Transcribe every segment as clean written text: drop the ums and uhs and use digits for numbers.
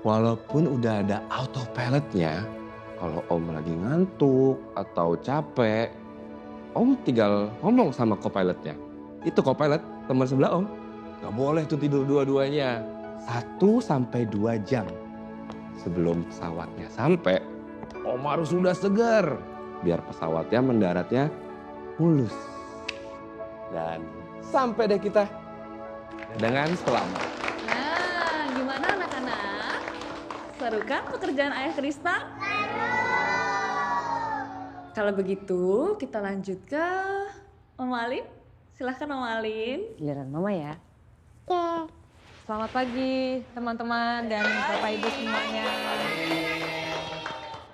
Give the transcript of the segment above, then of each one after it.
Walaupun udah ada autopilotnya, kalau Om lagi ngantuk atau capek, Om tinggal ngomong sama co-pilotnya. Itu co-pilot, teman sebelah Om. Gak boleh tuh tidur dua-duanya. 1-2 jam sebelum pesawatnya sampai, Om harus sudah segar. Biar pesawatnya mendaratnya mulus. Dan sampai deh kita dengan selamat. Nah, gimana anak-anak? Seru kan pekerjaan Ayah Krista? Kalau begitu, kita lanjut ke Om Alin. Silahkan Om Alin. Giliran Mama ya. Oke. Selamat pagi teman-teman dan Bapak Ibu semuanya.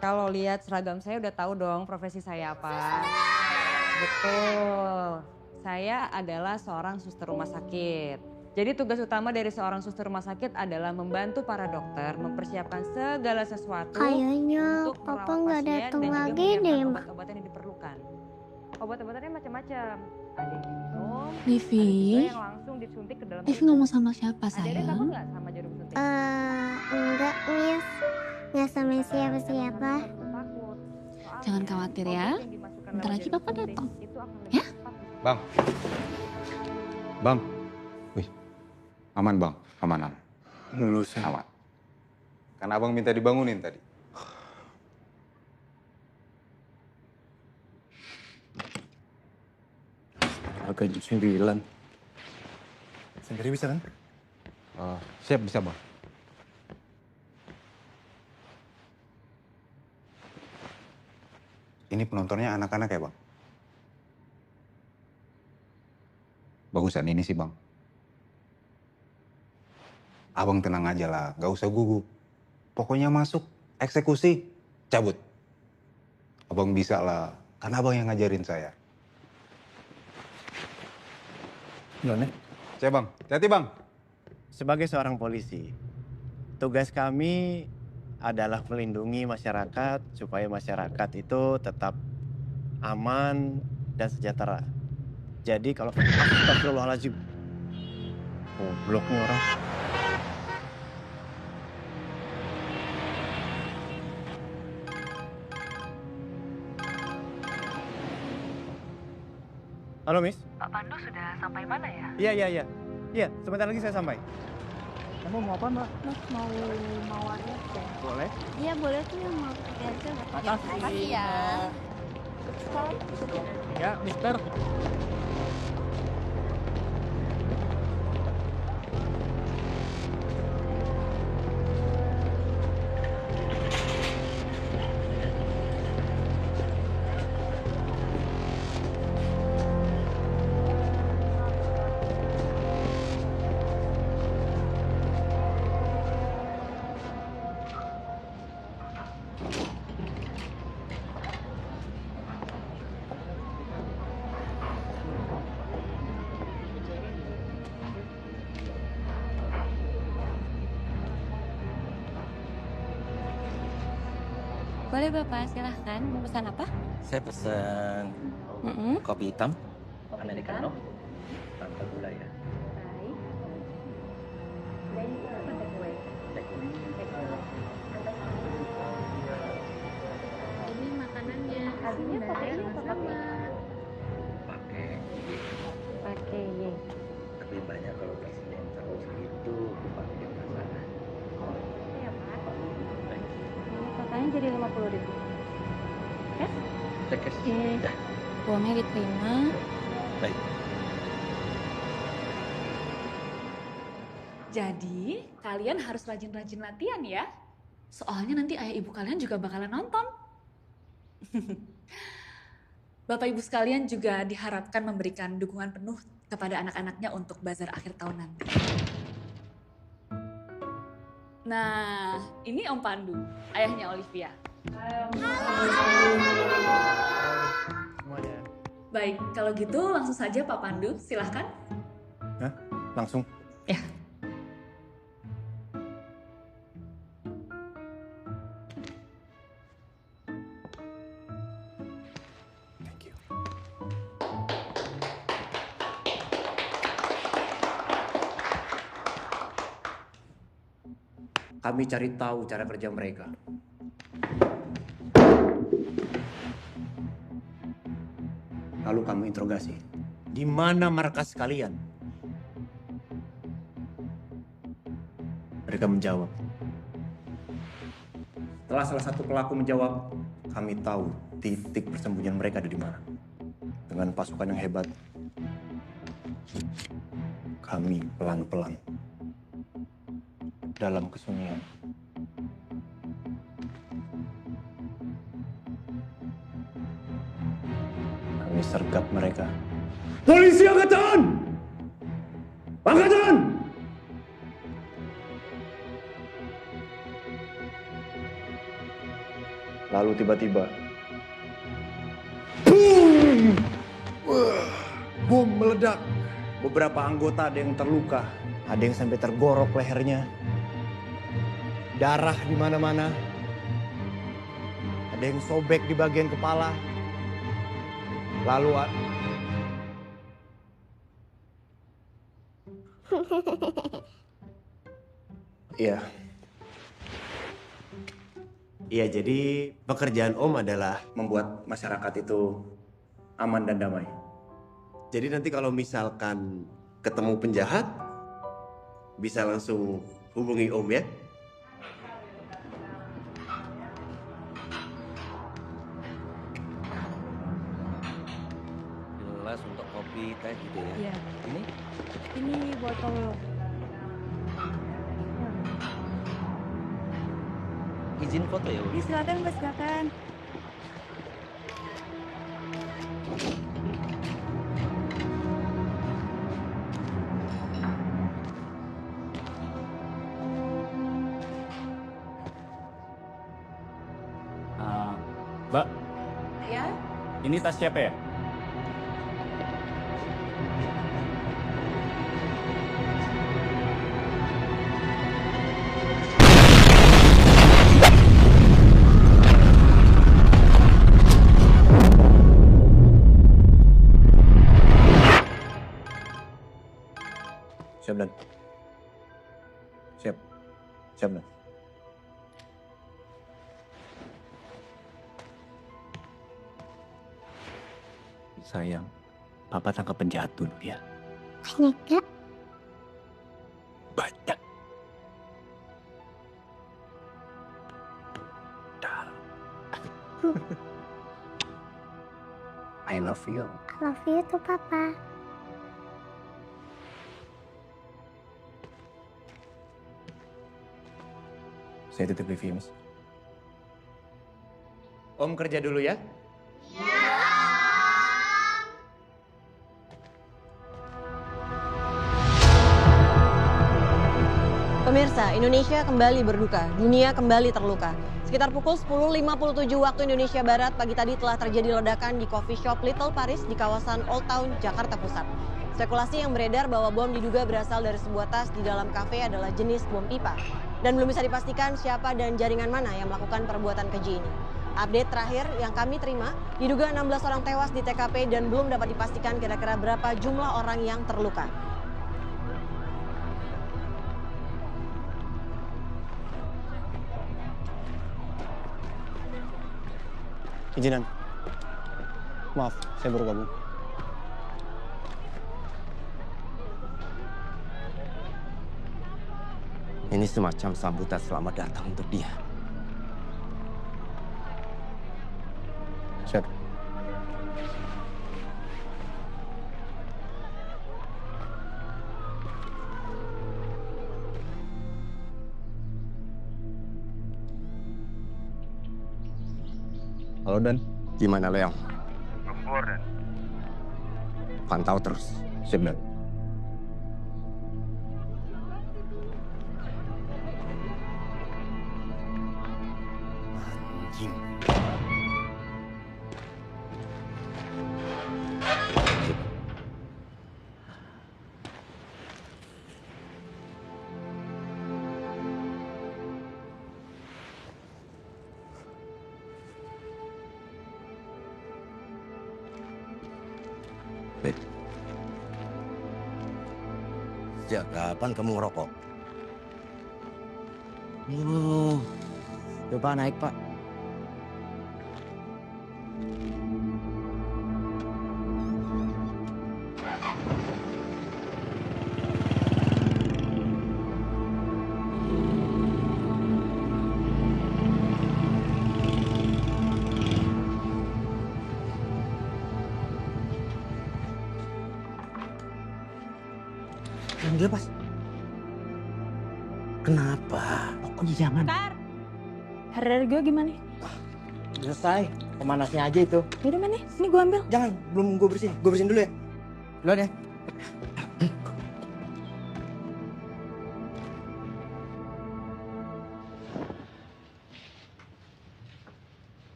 Kalau lihat seragam saya udah tahu dong profesi saya apa. Betul, saya adalah seorang suster rumah sakit. Jadi tugas utama dari seorang suster rumah sakit adalah membantu para dokter mempersiapkan segala sesuatu Kayaknya untuk Papa merawat nggak pasien datang dan juga lagi menyiapkan deh. obat-obatan yang diperlukan. Obat-obatannya macam-macam. Ada yang diminum, Livi, ada juga yang langsung disuntik ke dalam Livi tubuh. ngomong sama siapa Ada yang takut sayang? nggak sama jarum suntik? Enggak, Miss. Nggak sama siapa-siapa. Jangan khawatir ya. Bentar lagi Papa datang. Ya? Bang. Bang. Wih. Aman bang, aman. Lulus ya. Aman. Karena abang minta dibangunin tadi. Agak jam 9. Sendiri bisa kan? Siap bisa bang. Ini penontonnya anak-anak ya bang? Bagusan ini sih bang. Abang tenang aja lah, gak usah gugup. Pokoknya masuk, eksekusi, cabut. Abang bisa lah, karena abang yang ngajarin saya. None, Saya bang, hati-hati bang. sebagai seorang polisi, tugas kami adalah melindungi masyarakat supaya masyarakat itu tetap aman dan sejahtera. Jadi kalau astagfirullahaladzim, gobloknya orang. Halo, Miss. Pak Pandu sudah sampai mana ya? Iya. Iya, sebentar lagi saya sampai. Kamu mau apa, Mbak? Mas mau warnet deh. Boleh. Iya boleh tuh yang mau pergi aja. Makasih ya. Ya, Mister. Boleh Bapak, silahkan. Mau pesan apa? Saya pesen kopi hitam, americano, tanpa gula ya. Ini makanannya. Tadinya pakai ini atau pakai? Pakai, Pakai Y. tapi banyak kalau presiden terus gitu pakai masalah. Iya, Pak. Baik, Totalnya jadi 50.000. Yes? cekes. Dah, Uangnya diterima. baik. Jadi, kalian harus rajin-rajin latihan ya. Soalnya nanti ayah ibu kalian juga bakalan nonton. Bapak ibu sekalian juga diharapkan memberikan dukungan penuh kepada anak-anaknya untuk bazar akhir tahun nanti. Nah, ini Om Pandu, ayahnya Olivia. Semuanya. Baik, kalau gitu langsung saja Pak Pandu, silahkan. Hah? Langsung. Ya. Thank you. Kami cari tahu cara kerja mereka. Lalu kami interogasi. Di mana markas kalian? Mereka menjawab. Setelah salah satu pelaku menjawab, kami tahu titik persembunyian mereka ada di mana. Dengan pasukan yang hebat, kami pelan-pelan dalam kesunyian kami sergap mereka. Polisi angkatan! Angkatan! Lalu tiba-tiba, boom! Bom meledak. Beberapa anggota ada yang terluka, ada yang sampai tergorok lehernya. Darah di mana-mana. Ada yang sobek di bagian kepala. Lalu Iya. Iya, jadi pekerjaan Om adalah membuat masyarakat itu aman dan damai. Jadi nanti kalau misalkan ketemu penjahat, bisa langsung hubungi Om ya? Gelas untuk kopi, teh gitu ya. Iya. Ini Ini botol. izin foto ya, Bu? Ini silakan Mbak, silakan. Mbak, Ya? ini tas siapa ya? Siap, Dan. Siap. Siap, Dan. Sayang, Papa tangkap penjahat dulu ya. Banyak gak? Banyak. I love you. I love you too, Papa. Saya titip Livi, Mas. Om kerja dulu ya. Pemirsa, Indonesia kembali berduka, dunia kembali terluka. Sekitar pukul 10.57 waktu Indonesia Barat pagi tadi telah terjadi ledakan di coffee shop Little Paris di kawasan Old Town, Jakarta Pusat. Spekulasi yang beredar bahwa bom diduga berasal dari sebuah tas di dalam kafe adalah jenis bom pipa. Dan belum bisa dipastikan siapa dan jaringan mana yang melakukan perbuatan keji ini. Update terakhir yang kami terima, diduga 16 orang tewas di TKP dan belum dapat dipastikan kira-kira berapa jumlah orang yang terluka. Izinan. Maaf, saya baru gabung. Ini semacam sambutan selamat datang untuk dia. Siap. Halo, Dan. Gimana, Leong? Gempur, Dan. Pantau terus. Siap, Dan. Anjing. Bet. Sejak kapan kamu ngerokok? Coba naik Pak. Dia pas. Kenapa? Pokoknya jangan. Bentar. Hari gue gimana? Selesai. Pemanasnya aja itu. Yaudah mana? Ini gue ambil. Jangan, belum gue bersihin. Gue bersihin dulu ya. Duluan ya.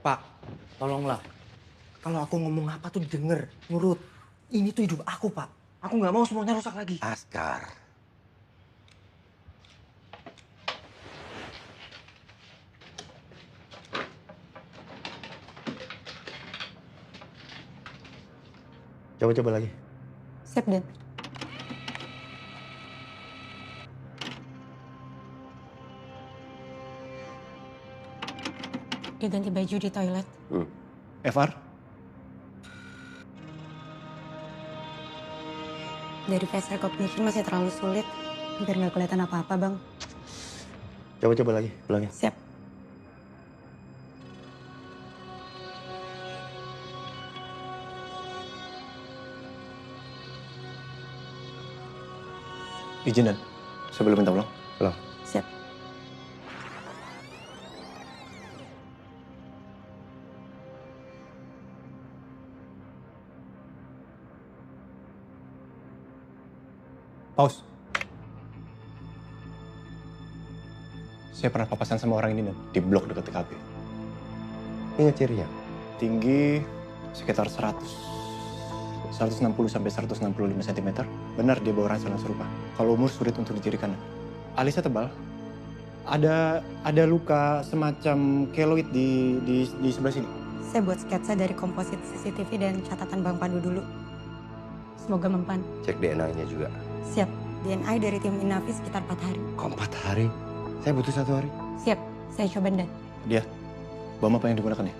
Pak, tolonglah. Kalau aku ngomong apa tuh denger, nurut. Ini tuh hidup aku, Pak. Aku nggak mau semuanya rusak lagi. Askar. Coba lagi. Siap, Den. Dia ganti baju di toilet. Evar? Dari face recognition masih terlalu sulit. Hampir nggak kelihatan apa-apa, Bang. Coba lagi, ulangin. Siap. Izin Dan, saya boleh minta ulang? Ulang. Siap. Pause. Saya pernah papasan sama orang ini Dan, di blok dekat TKP. Ingat cirinya? Tinggi sekitar 160 sampai 165 cm. Benar dia bawa ransel yang serupa. Kalau umur sulit untuk dicirikan. Alisnya tebal. Ada luka semacam keloid di sebelah sini. Saya buat sketsa dari komposit CCTV dan catatan Bang Pandu dulu. Semoga mempan. Cek DNA-nya juga. Siap. DNA dari tim Inavis sekitar 4 hari. Kok 4 hari? Saya butuh 1 hari. Siap. Saya coba, Dan. Dia, bom apa yang digunakan ya?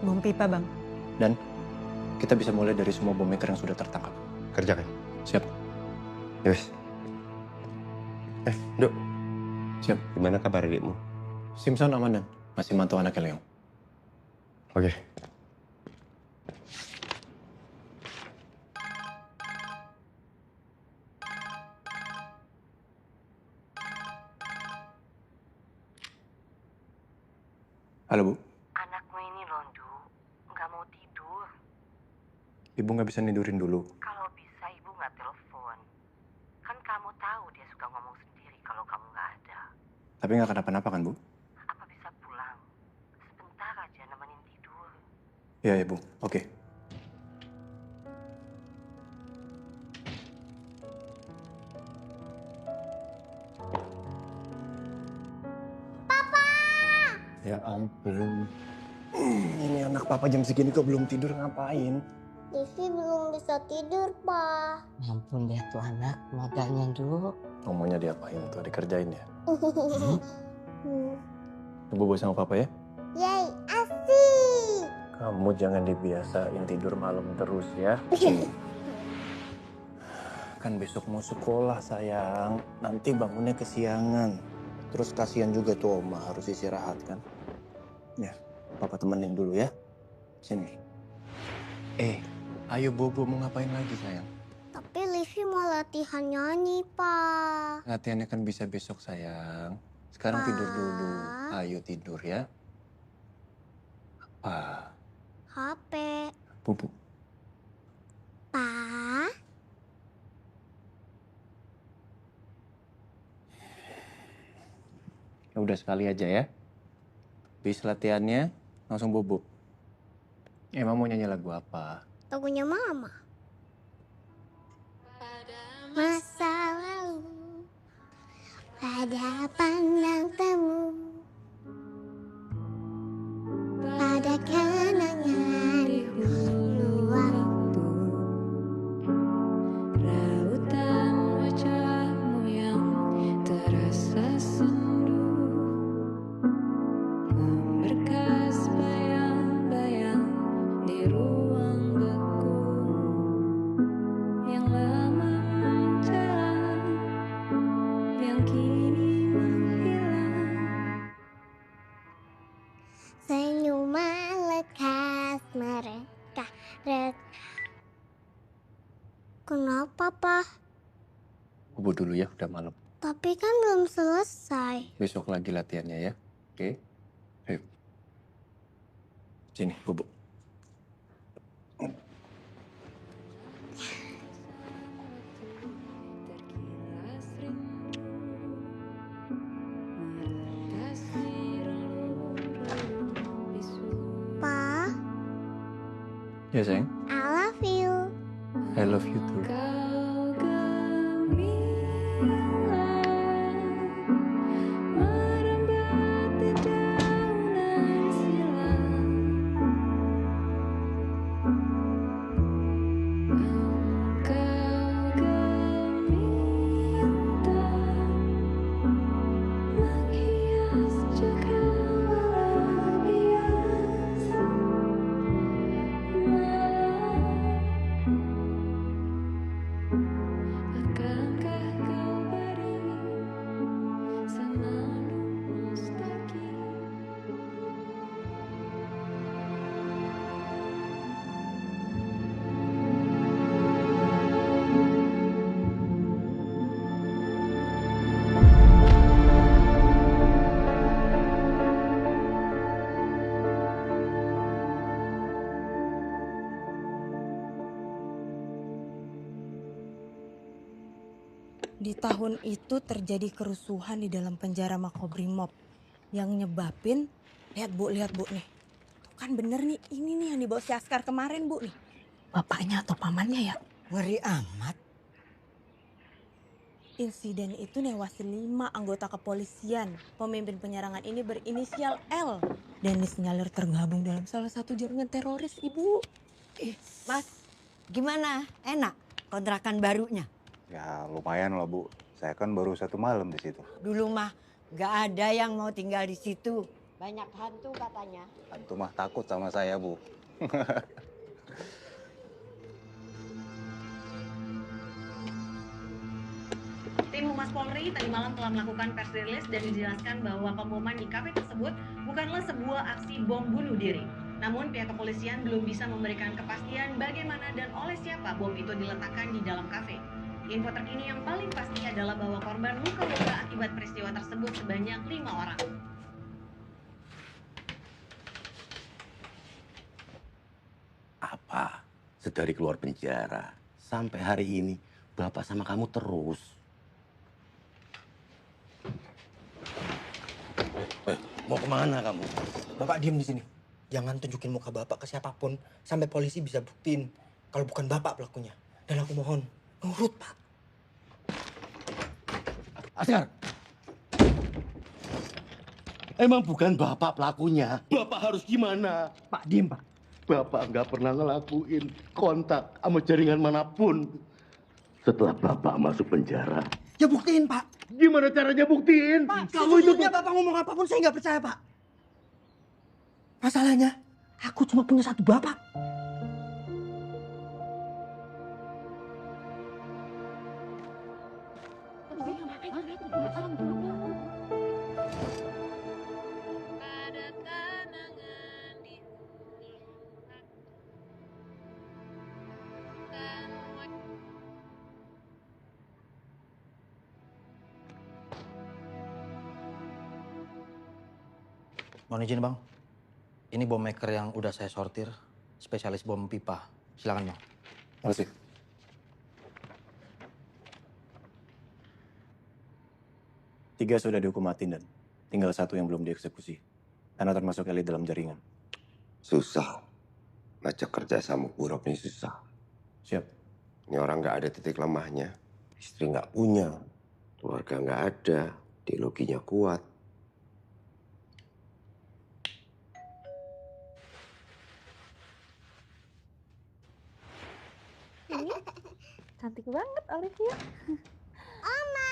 Bom pipa, Bang. Dan kita bisa mulai dari semua bom maker yang sudah tertangkap. Kerjakan. Siap. Yes. Dok. Siap. Gimana kabar adikmu? Simpson aman Dan, masih mantau anaknya Leong. Oke. Halo Bu, Anakmu ini Londu, nggak mau tidur. Ibu nggak bisa nidurin dulu. Kalau bisa ibu nggak telepon. Kan kamu tahu dia suka ngomong sendiri kalau kamu nggak ada. Tapi nggak kenapa-napa kan Bu? Apa bisa pulang? Sebentar aja nemenin tidur. Iya ya Bu, oke. Ya ampun. Ini anak papa jam segini kok belum tidur ngapain? Livi belum bisa tidur, Pak. Ampun deh tuh anak, maganya dulu. Ngomongnya diapain tuh, dikerjain ya? Ibu bawa sama papa ya? Yeay, asik. Kamu jangan dibiasain tidur malam terus ya. Kan besok mau sekolah sayang, nanti bangunnya kesiangan. Terus kasihan juga tuh Oma harus istirahat kan. Ya, papa temenin dulu ya. Sini. Ayo Bobo mau ngapain lagi sayang? Tapi Livi mau latihan nyanyi, Pak. Latihannya kan bisa besok sayang. Sekarang tidur dulu. Ayo tidur ya. Apa? HP. Bubu. Pak. Ya udah sekali aja ya. Habis latihannya langsung bobo. Emang mau nyanyi lagu apa? Lagunya Mama. Masa lalu pada pandang temu, pada kenangan di hulu waktu, rautan yang kini menghilang. Senyuman lekas mereka Kenapa, Pak? Bobo dulu ya, udah malam. Tapi kan belum selesai. Besok lagi latihannya ya, oke? Ayo. Sini, bobo. Pa, Ya sayang, I love you. I love you too. Di tahun itu terjadi kerusuhan di dalam penjara Makobrimob yang nyebabin, lihat bu nih. Tuh kan bener nih, ini nih yang dibawa si Askar kemarin bu nih. Bapaknya atau pamannya ya? Ngeri amat. Insiden itu newasin 5 anggota kepolisian. Pemimpin penyerangan ini berinisial L dan disinyalir tergabung dalam salah satu jaringan teroris, Ibu. Mas, gimana? Enak kontrakan barunya? Ya lumayan lah Bu, saya kan baru 1 malam di situ. Dulu mah nggak ada yang mau tinggal di situ. Banyak hantu katanya. Hantu mah takut sama saya Bu. Tim Humas Polri tadi malam telah melakukan press release dan dijelaskan bahwa pemboman di kafe tersebut bukanlah sebuah aksi bom bunuh diri. Namun pihak kepolisian belum bisa memberikan kepastian bagaimana dan oleh siapa bom itu diletakkan di dalam kafe. Info terkini yang paling pasti adalah bahwa korban luka-luka akibat peristiwa tersebut sebanyak 5 orang. Apa? Sedari keluar penjara, sampai hari ini Bapak sama kamu terus. Mau kemana kamu? Bapak diem di sini. Jangan tunjukin muka Bapak ke siapapun sampai polisi bisa buktiin kalau bukan Bapak pelakunya. Dan aku mohon, nurut Pak. Askar! Emang bukan Bapak pelakunya. Bapak harus gimana? Pak, diem Pak. Bapak nggak pernah ngelakuin kontak sama jaringan manapun. Setelah Bapak masuk penjara. Ya buktiin Pak. Gimana caranya buktiin? Pak, sejujurnya Bapak ngomong apapun saya nggak percaya Pak. Masalahnya, aku cuma punya 1 Bapak. Mohon izin Bang, ini bom maker yang udah saya sortir, spesialis bom pipa. Silakan Bang. Makasih. Tiga sudah dihukum mati dan tinggal 1 yang belum dieksekusi. Karena termasuk elit dalam jaringan. Susah. Ngajak kerja sama buruk ini susah. Siap. Ini orang nggak ada titik lemahnya. Istri nggak punya. Keluarga nggak ada. Ideologinya kuat. Cantik banget Olivia. Oma.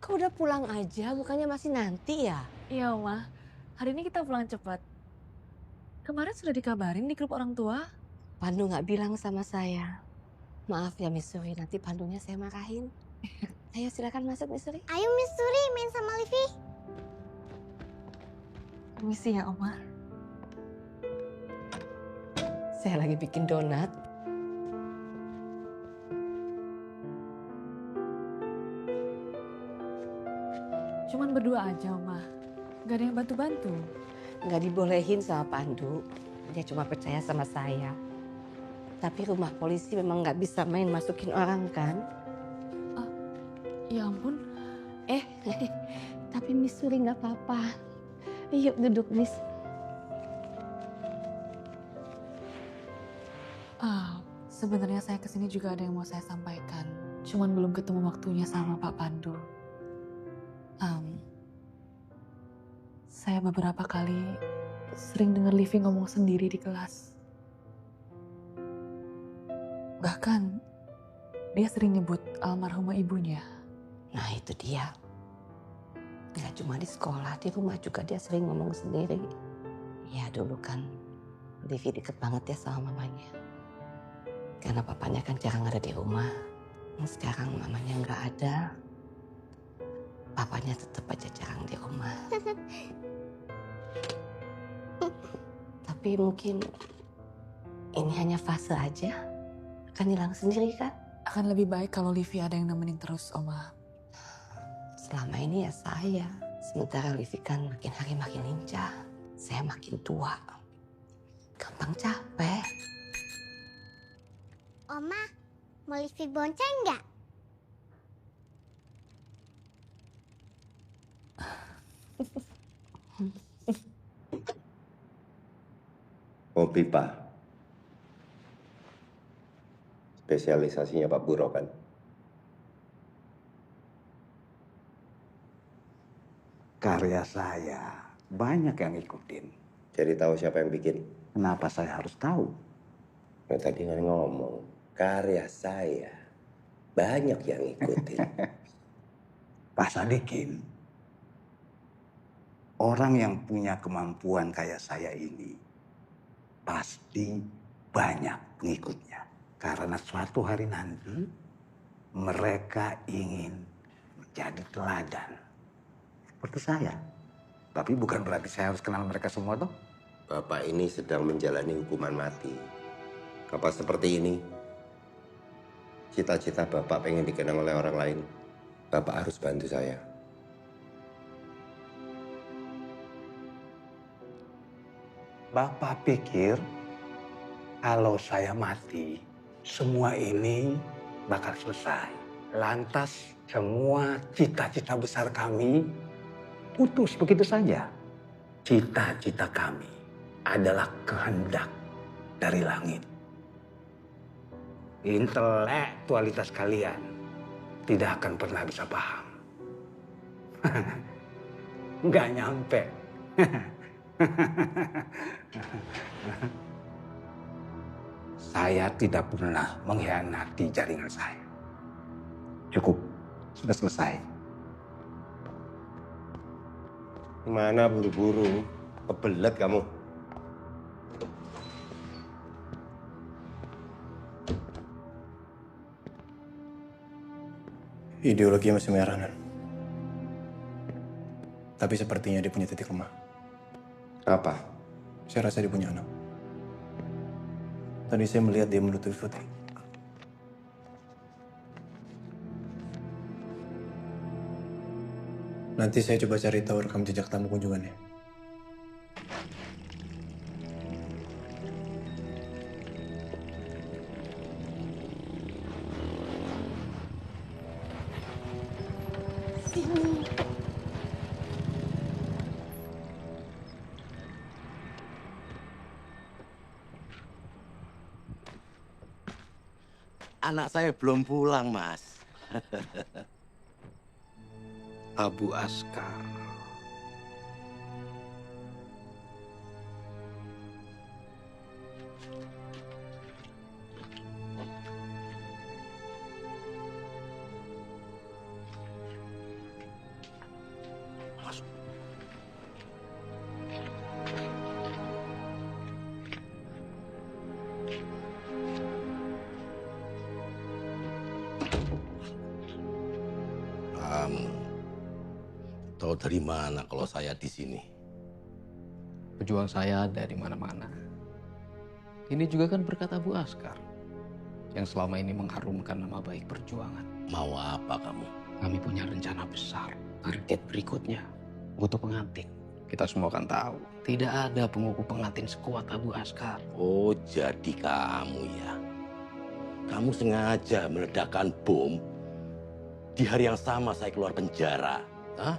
Kok udah pulang aja, bukannya masih nanti ya? Iya, Oma. Hari ini kita pulang cepat. Kemarin sudah dikabarin di grup orang tua. Pandu nggak bilang sama saya. Maaf ya Miss Suri, nanti Pandunya saya marahin. Ayo silakan masuk Miss Suri. Ayo Miss Suri main sama Livi. Permisi ya Oma. Saya lagi bikin donat. Cuman berdua aja, Oma. Gak ada yang bantu-bantu. Nggak dibolehin sama Pandu. Dia cuma percaya sama saya. Tapi rumah polisi memang nggak bisa main masukin orang kan? Ya ampun. Tapi Miss Suri nggak apa-apa. Yuk duduk Miss. Sebenarnya saya kesini juga ada yang mau saya sampaikan. Cuman belum ketemu waktunya sama Pak Pandu. Saya beberapa kali sering dengar Livi ngomong sendiri di kelas. Bahkan dia sering nyebut almarhumah ibunya. Nah itu dia. Nggak cuma di sekolah, di rumah juga dia sering ngomong sendiri. Ya dulu kan Livi deket banget ya sama mamanya. Karena papanya kan jarang ada di rumah. Sekarang mamanya nggak ada. Papanya tetap aja jarang di rumah. Tapi mungkin ini hanya fase aja. Akan hilang sendiri kan? Akan lebih baik kalau Livi ada yang nemenin terus, Oma. Selama ini ya saya. Sementara Livi kan makin hari makin lincah. Saya makin tua. Gampang capek. Oma, mau Livi bonceng nggak? Bom pipa. Spesialisasinya Pak Buro kan? Karya saya banyak yang ikutin. Jadi tahu siapa yang bikin? Kenapa saya harus tahu? Lo tadi kan ngomong, karya saya banyak yang ikutin. Pak Sadikin, orang yang punya kemampuan kayak saya ini pasti banyak pengikutnya. Karena suatu hari nanti mereka ingin menjadi teladan. Seperti saya. Tapi bukan berarti saya harus kenal mereka semua toh. Bapak ini sedang menjalani hukuman mati. Kapal seperti ini, cita-cita Bapak pengen dikenang oleh orang lain. Bapak harus bantu saya. Bapak pikir kalau saya mati, semua ini bakal selesai. Lantas semua cita-cita besar kami putus begitu saja. Cita-cita kami adalah kehendak dari langit. Intelektualitas kalian tidak akan pernah bisa paham. Nggak nyampe. Saya tidak pernah mengkhianati jaringan saya. Cukup, sudah selesai. Mana buru-buru? Kebelet kamu. Ideologi masih merah, Nan. Tapi sepertinya dia punya titik lemah. Apa? Saya rasa dia punya anak. Tadi saya melihat dia menutupi Putri. Nanti saya coba cari tahu rekam jejak tamu kunjungannya. Sini. Anak saya belum pulang, Mas. Abu Askar. kamu tahu dari mana kalau saya di sini? Pejuang saya ada di mana-mana. Ini juga kan berkat Abu Askar yang selama ini mengharumkan nama baik perjuangan. Mau apa kamu? Kami punya rencana besar. Target berikutnya butuh pengantin. Kita semua kan tahu, tidak ada pengukuh pengantin sekuat Abu Askar. Oh, jadi kamu ya. Kamu sengaja meledakkan bom di hari yang sama saya keluar penjara. Hah?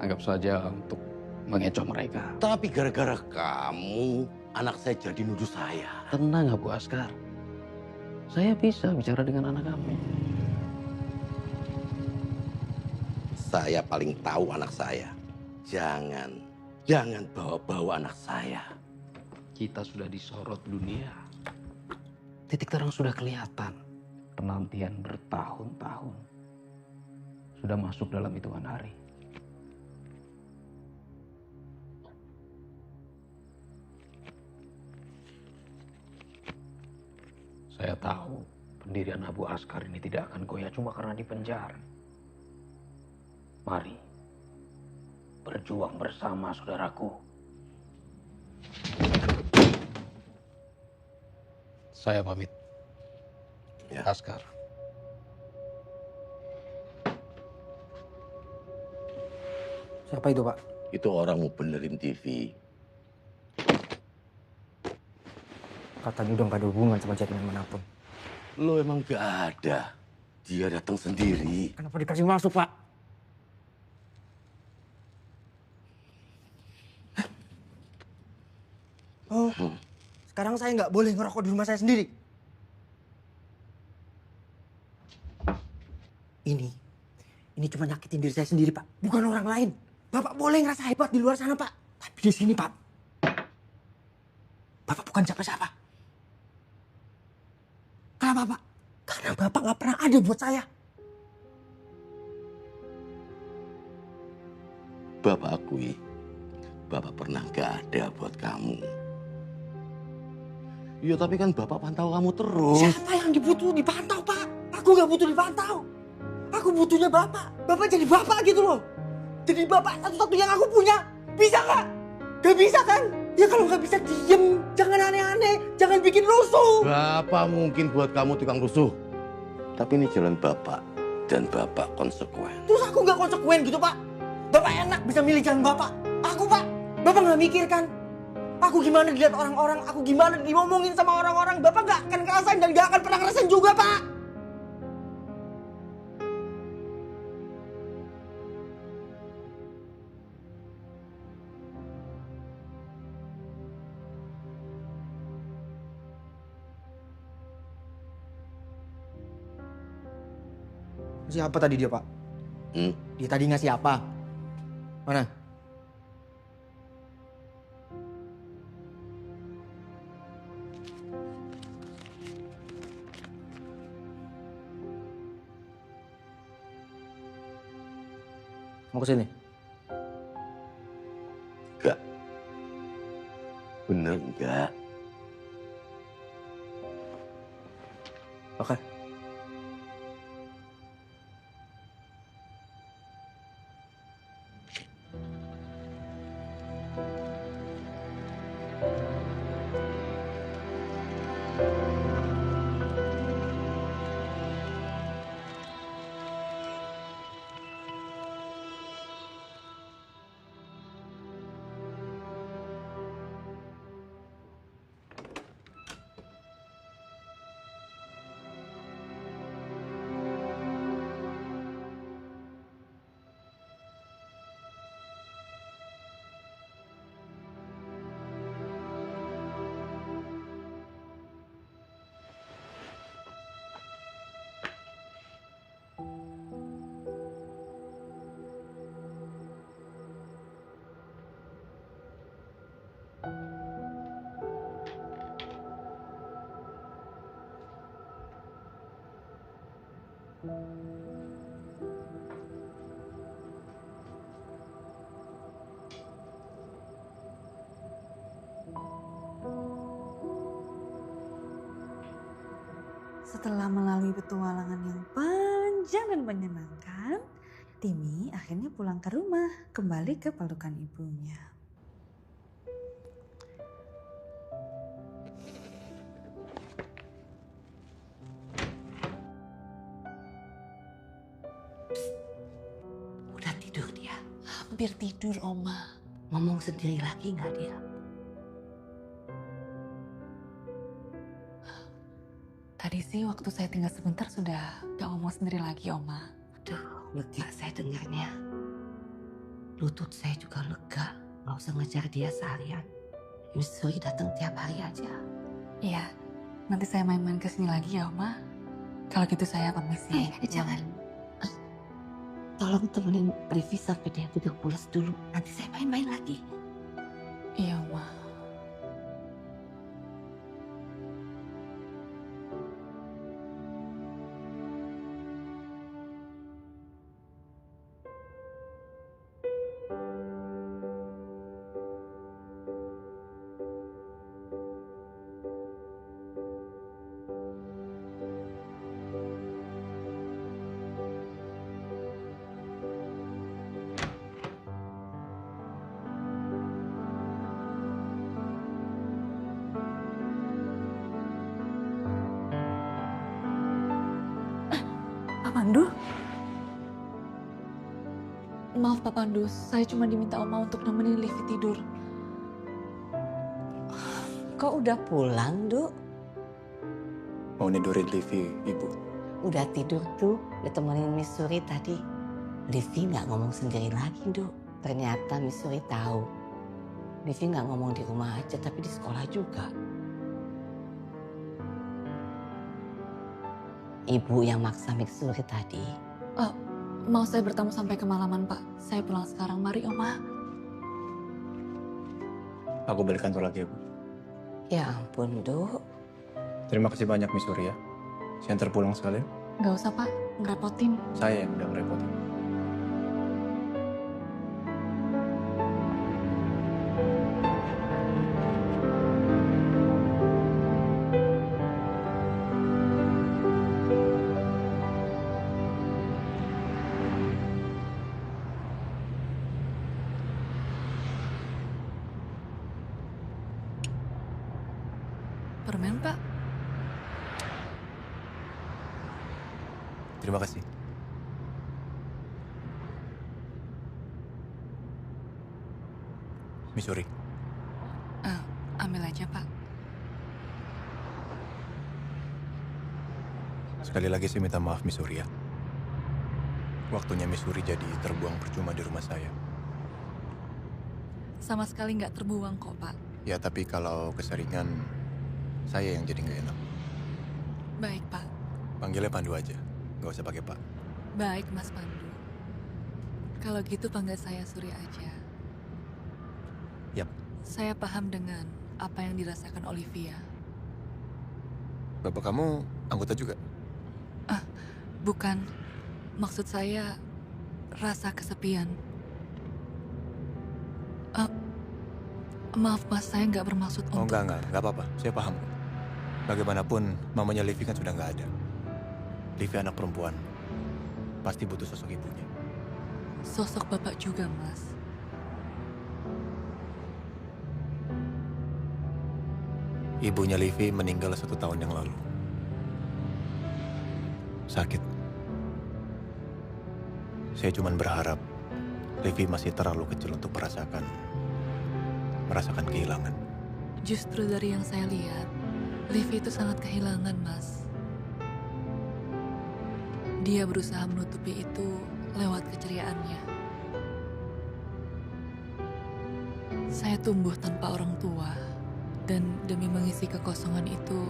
Anggap saja untuk mengecoh mereka. Tapi gara-gara kamu, anak saya jadi nuduh saya. Tenang Abu Askar. Saya bisa bicara dengan anak kamu. Saya paling tahu anak saya. Jangan bawa-bawa anak saya. Kita sudah disorot dunia. Titik terang sudah kelihatan. Penantian bertahun-tahun sudah masuk dalam hitungan hari. Saya tahu pendirian Abu Askar ini tidak akan goyah cuma karena dipenjara. Mari berjuang bersama, saudaraku. Saya pamit. Ya. Askar. Siapa itu, Pak? Itu orang mau benerin TV. Katanya udah gak ada hubungan sama jaringan manapun. Lo emang gak ada. Dia datang sendiri. Kenapa dikasih masuk, Pak? Oh, sekarang saya nggak boleh ngerokok di rumah saya sendiri. Ini cuma nyakitin diri saya sendiri, Pak. Bukan orang lain. Bapak boleh ngerasa hebat di luar sana, Pak. Tapi di sini, Pak, Bapak bukan siapa-siapa. Kenapa, Pak? Karena Bapak nggak pernah ada buat saya. Bapak akui, Bapak pernah gak ada buat kamu. Iya, tapi kan Bapak pantau kamu terus. Siapa yang dibutuh dipantau, Pak? Aku nggak butuh dipantau. Aku butuhnya Bapak. Bapak jadi Bapak gitu loh. Jadi Bapak satu-satu yang aku punya. Bisa nggak? Gak bisa kan? Ya kalau nggak bisa diem. Jangan aneh-aneh. Jangan bikin rusuh. Bapak mungkin buat kamu tukang rusuh. Tapi ini jalan Bapak. Dan Bapak konsekuen. Terus aku nggak konsekuen gitu, Pak? Bapak enak bisa milih jalan Bapak. Aku, Pak, Bapak nggak mikir kan? Aku gimana dilihat orang-orang, aku gimana diomongin sama orang-orang. Bapak nggak akan ngerasain dan nggak akan pernah ngerasain juga, Pak. Siapa tadi dia, Pak? Dia tadi ngasih apa? Mana? Mau kesini? Enggak. Bener enggak? Oke. Setelah melalui petualangan yang panjang dan menyenangkan, Timi akhirnya pulang ke rumah, kembali ke pelukan ibunya. Udah tidur dia? Hampir tidur, Oma. Ngomong sendiri lagi nggak dia? Tadi sih waktu saya tinggal sebentar sudah gak ngomong sendiri lagi, Oma. Aduh, lega saya dengarnya. Lutut saya juga lega. Nggak usah ngejar dia seharian. Missouri datang tiap hari aja. Iya, nanti saya main-main ke sini lagi ya, Oma. Kalau gitu saya permisi. Jangan. Tolong temenin Livi sampai dia tidur pulas dulu. Nanti saya main-main lagi. Iya, Oma. Pak Pandu? Maaf Pak Pandu, saya cuma diminta Oma untuk nemenin Livi tidur. Kok udah pulang, Duk? Mau nidurin Livi, Ibu. Udah tidur tuh, ditemenin Missouri tadi. Livi nggak ngomong sendiri lagi, Duk. Ternyata Missouri tahu. Livi nggak ngomong di rumah aja, tapi di sekolah juga. Ibu yang maksa Missouri tadi. Mau saya bertamu sampai kemalaman, Pak. Saya pulang sekarang. Mari, Oma. Aku balik kantor lagi, Bu. Ya ampun, Duk. Terima kasih banyak, Missouri ya. Saya antar pulang sekalian. Nggak usah, Pak. Ngerepotin. Saya yang udah ngerepotin. Permen, Pak. Terima kasih. Missouri. Ambil aja, Pak. Sekali lagi saya minta maaf, Missouri ya. Waktunya Missouri jadi terbuang percuma di rumah saya. Sama sekali nggak terbuang kok, Pak. Ya, tapi kalau keseringan, saya yang jadi nggak enak. Baik, Pak. Panggilnya Pandu aja. Nggak usah pakai Pak. Baik, Mas Pandu. Kalau gitu panggil saya Suri aja. Yap. Saya paham dengan apa yang dirasakan Olivia. Bapak kamu anggota juga? Bukan. Maksud saya rasa kesepian. Maaf Mas, saya nggak bermaksud Oh, untuk... nggak apa-apa. Saya paham. Bagaimanapun, mamanya Livi kan sudah nggak ada. Livi anak perempuan. Pasti butuh sosok ibunya. Sosok Bapak juga, Mas. Ibunya Livi meninggal 1 tahun yang lalu. Sakit. Saya cuma berharap Livi masih terlalu kecil untuk merasakan kehilangan. Justru dari yang saya lihat, Livi itu sangat kehilangan, Mas. Dia berusaha menutupi itu lewat keceriaannya. Saya tumbuh tanpa orang tua, dan demi mengisi kekosongan itu,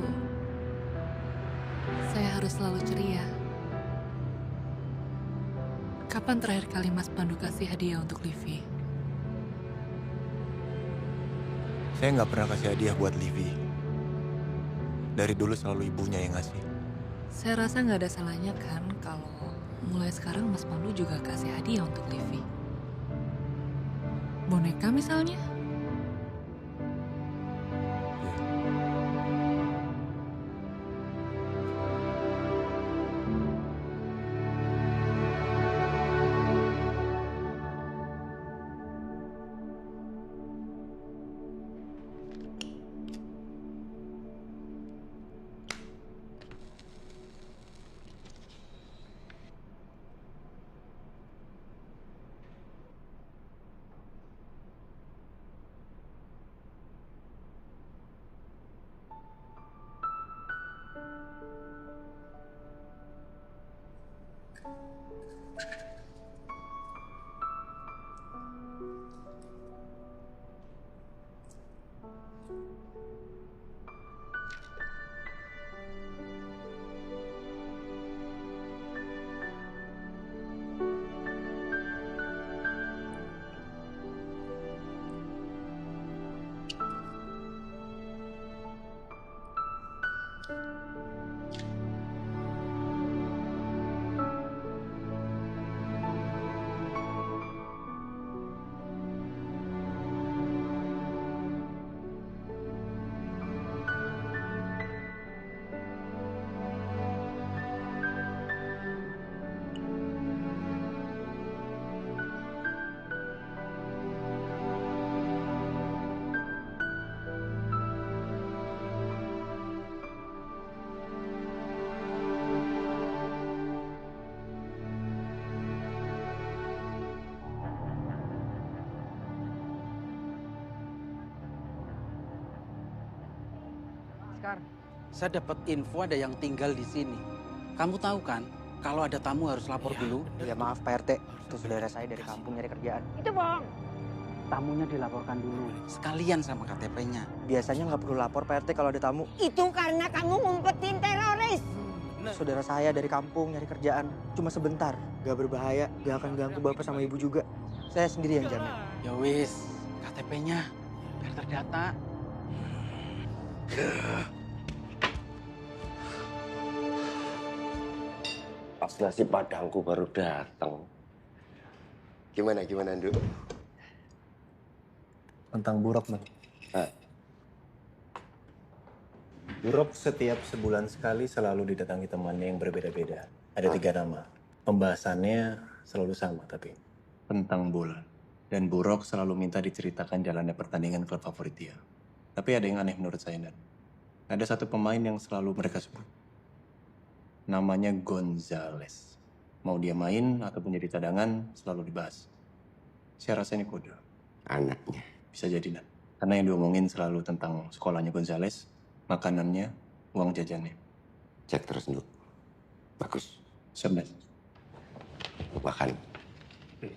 saya harus selalu ceria. Kapan terakhir kali Mas Pandu kasih hadiah untuk Livi? Saya nggak pernah kasih hadiah buat Livi. Dari dulu selalu ibunya yang ngasih. Saya rasa nggak ada salahnya kan kalau mulai sekarang Mas Pandu juga kasih hadiah untuk Livi. Boneka misalnya? Askar. Saya dapat info ada yang tinggal di sini. Kamu tahu kan, kalau ada tamu harus lapor dulu. Ya maaf Pak RT, itu saudara saya dari kampung nyari kerjaan. Itu bohong. Tamunya dilaporkan dulu, sekalian sama KTP-nya. Biasanya nggak perlu lapor Pak RT kalau ada tamu. Itu karena kamu ngumpetin teroris. Saudara saya dari kampung nyari kerjaan, cuma sebentar. Gak berbahaya, gak akan ganggu bapak sama ibu juga. Saya sendiri yang jamin. Ya wis, KTP-nya biar terdata. Pas nasi padangku baru datang. Gimana, Nduk? Tentang Burok, Man. Burok setiap sebulan sekali selalu didatangi temannya yang berbeda-beda. Ada 3 nama. Pembahasannya selalu sama, tapi tentang bola. Dan Burok selalu minta diceritakan jalannya pertandingan klub favorit dia. Tapi ada yang aneh menurut saya, Dan. Ada satu pemain yang selalu mereka sebut. Namanya Gonzales. Mau dia main ataupun jadi cadangan, selalu dibahas. Saya rasa ini kode. Anaknya. Bisa jadi, Dan. Karena yang diomongin selalu tentang sekolahnya Gonzales, makanannya, uang jajannya. Cek terus, Nduk. Bagus. Siap, Dan. Makan.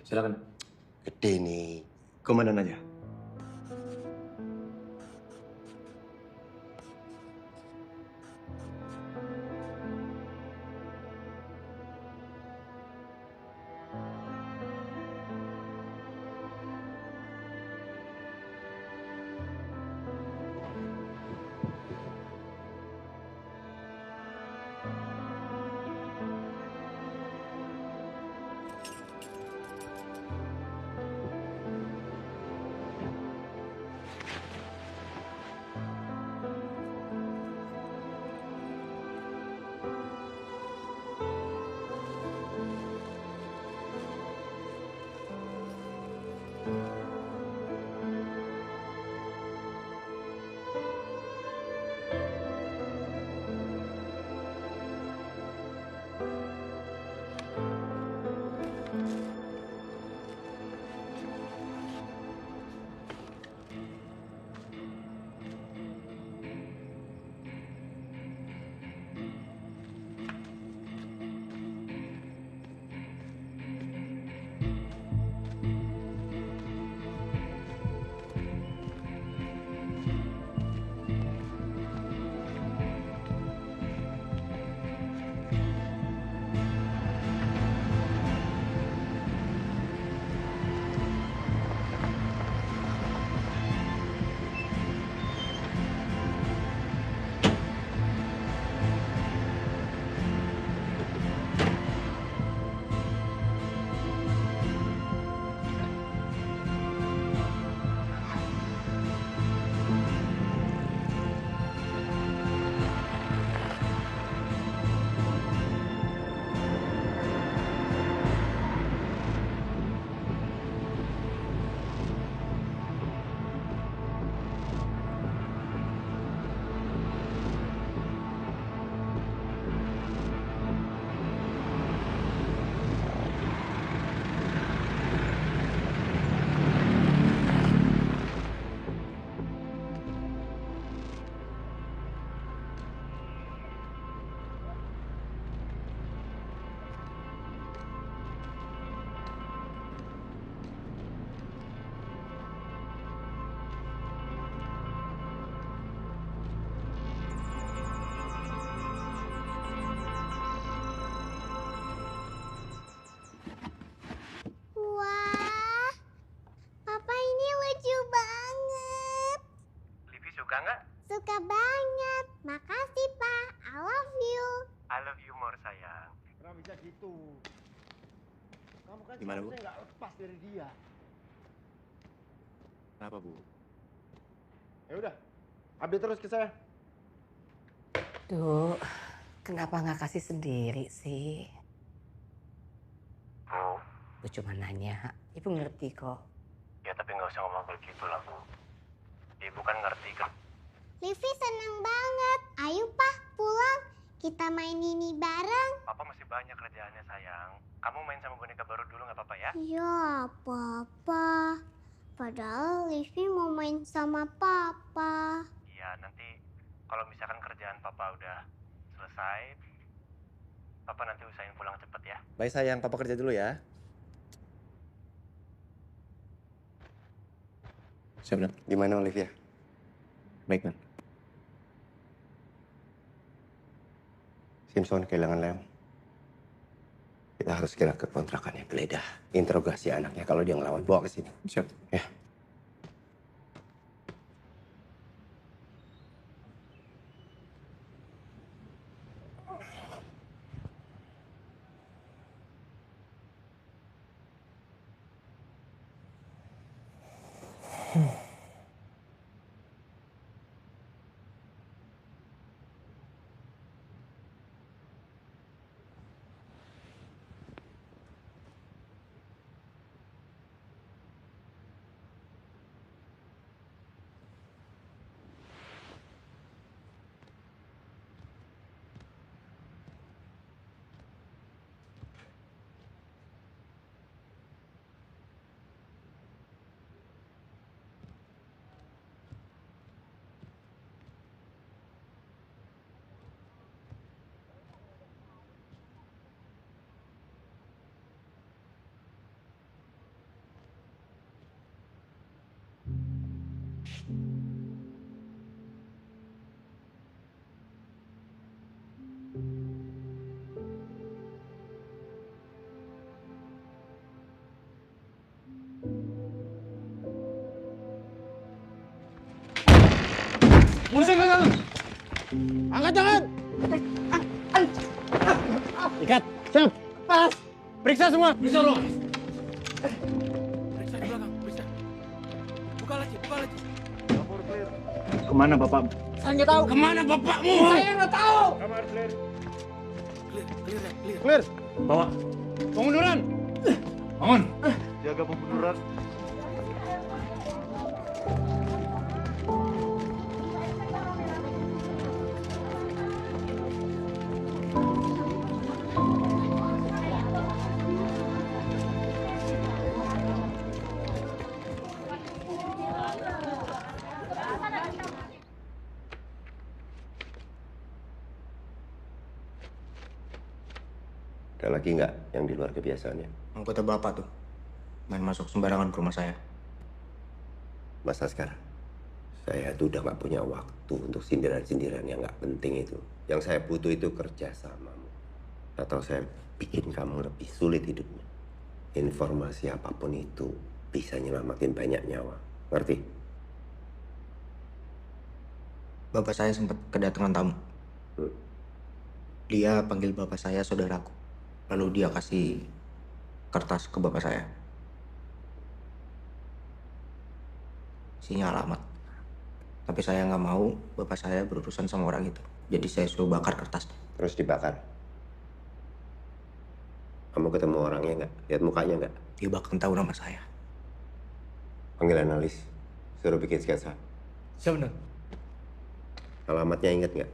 Silakan. Gede nih. Komandan aja. Suka nggak? Suka banget. Makasih, Pak. I love you. I love you more, sayang. Kenapa bisa gitu? Kamu kan Gimana, Bu? seharusnya nggak lepas dari dia. Kenapa, Bu? Ya udah, update terus ke saya. Duh, kenapa nggak kasih sendiri sih? Bu, Bu cuma nanya, Ibu ngerti kok. ya tapi nggak usah ngomong begitu lah, Bu. Ibu kan ngerti kan. Livi seneng banget. Ayo, Pak, pulang. Kita main ini bareng. Papa masih banyak kerjaannya, sayang. Kamu main sama boneka baru dulu nggak apa-apa ya? Ya, Papa. Padahal Livi mau main sama Papa. Iya, nanti Kalau misalkan kerjaan papa udah selesai, papa nanti usahain pulang cepet ya. Baik sayang, papa kerja dulu ya. Siap, Dan. Gimana Olivia? Baik, Dan. Simpson kehilangan Leong. Kita harus segera ke kontrakannya, geledah. Interogasi anaknya, kalau dia ngelawan, bawa ke sini. Siap. Ya. Musik kan? Angkat tangan. Ikat. Siap. Pas. Periksa semua. Periksa dulu. Periksa di belakang, periksa. Buka lagi, buka lagi. Kemana Bapak? Saya nggak tahu. Kemana bapakmu? Saya nggak tahu. Kamar clear. Clear, clear ya, clear. Clear. Bawa. Pengunduran. Bangun. Jaga pengunduran. Ada lagi nggak yang di luar kebiasaannya? Anggota Bapak tuh. Main masuk sembarangan ke rumah saya. Mas Askar, saya tuh udah nggak punya waktu untuk sindiran-sindiran yang nggak penting itu. Yang saya butuh itu kerja samamu. Atau saya bikin kamu lebih sulit hidupnya. Informasi apapun itu bisa nyelamatin banyak nyawa. Ngerti? Bapak saya sempat kedatangan tamu. Dia panggil bapak saya saudaraku. Lalu dia kasih kertas ke bapak saya. Isinya alamat. Tapi saya nggak mau bapak saya berurusan sama orang itu. Jadi saya suruh bakar kertasnya. Terus dibakar. Kamu ketemu orangnya nggak? Lihat mukanya nggak? Dia bahkan tahu nama saya. Panggil analis. Suruh bikin sketsa. Siap, benar. Alamatnya inget nggak?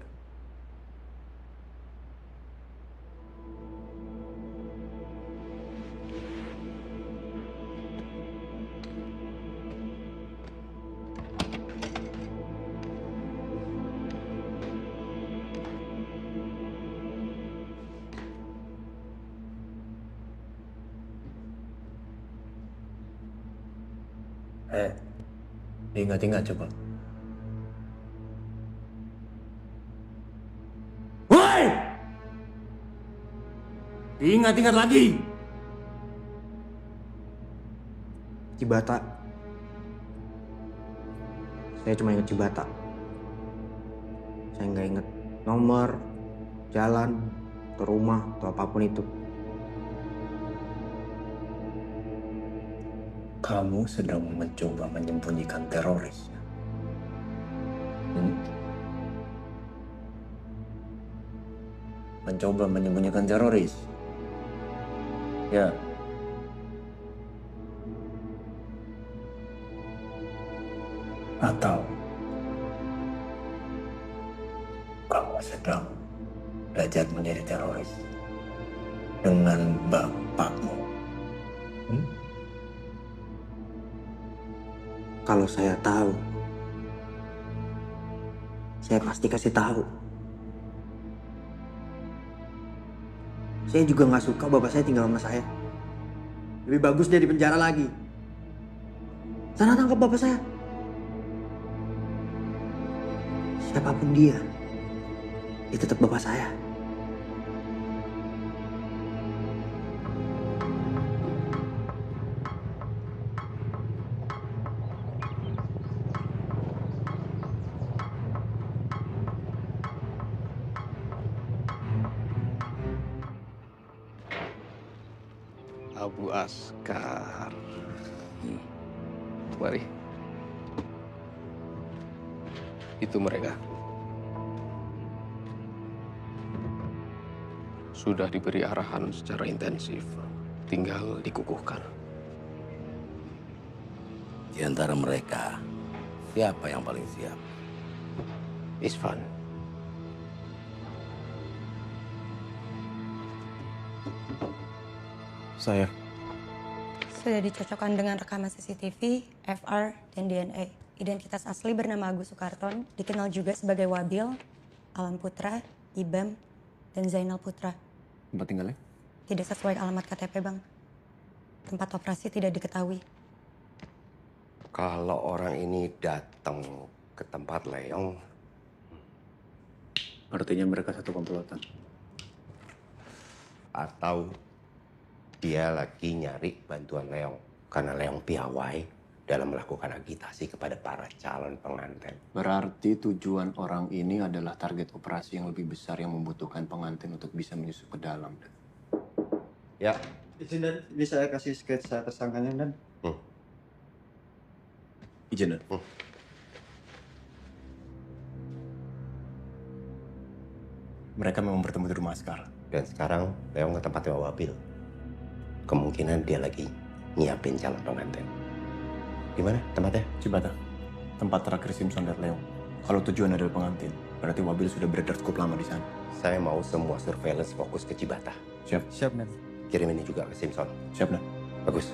Ingat-ingat coba. Woi! Ingat-ingat lagi. Cibata. Saya cuma ingat Cibata. Saya nggak ingat nomor, jalan, atau rumah, atau apapun itu. Kamu sedang mencoba menyembunyikan teroris. Mencoba menyembunyikan teroris. Ya. Atau kamu sedang belajar menjadi teroris dengan bapakmu. Kalau saya tahu, Saya pasti kasih tahu. Saya juga nggak suka bapak saya tinggal sama saya. Lebih bagus dia di penjara lagi. Sana tangkap bapak saya. Siapapun dia tetap bapak saya. Abu Askar. Mari. Itu mereka. Sudah diberi arahan secara intensif. Tinggal dikukuhkan. Di antara mereka, siapa yang paling siap? Isvan. Saya. Sudah dicocokkan dengan rekaman CCTV, FR, dan DNA. Identitas asli bernama Agus Sukarton, dikenal juga sebagai Wabil, Alam Putra, Ibam, dan Zainal Putra. Tempat tinggalnya? Tidak sesuai alamat KTP, Bang. Tempat operasi tidak diketahui. Kalau orang ini datang ke tempat Leong, artinya mereka satu komplotan. Atau dia lagi nyari bantuan Leong. Karena Leong piawai dalam melakukan agitasi kepada para calon pengantin. Berarti tujuan orang ini adalah target operasi yang lebih besar yang membutuhkan pengantin untuk bisa menyusup ke dalam. Ya. Izin dan ini saya kasih sketsa tersangkanya dan. Izin dan. Mereka memang bertemu di rumah Askar. Dan sekarang Leong ke tempatnya Wabil. Kemungkinan dia lagi nyiapin calon pengantin. Di mana tempatnya? Cibata. Tempat terakhir Simpson dan Leong. Kalau tujuan adalah pengantin, berarti Wabil sudah beredar cukup lama di sana. Saya mau semua surveillance fokus ke Cibata. Siap. Siap, Nan. Kirim ini juga ke Simpson. Siap, Nan. Bagus.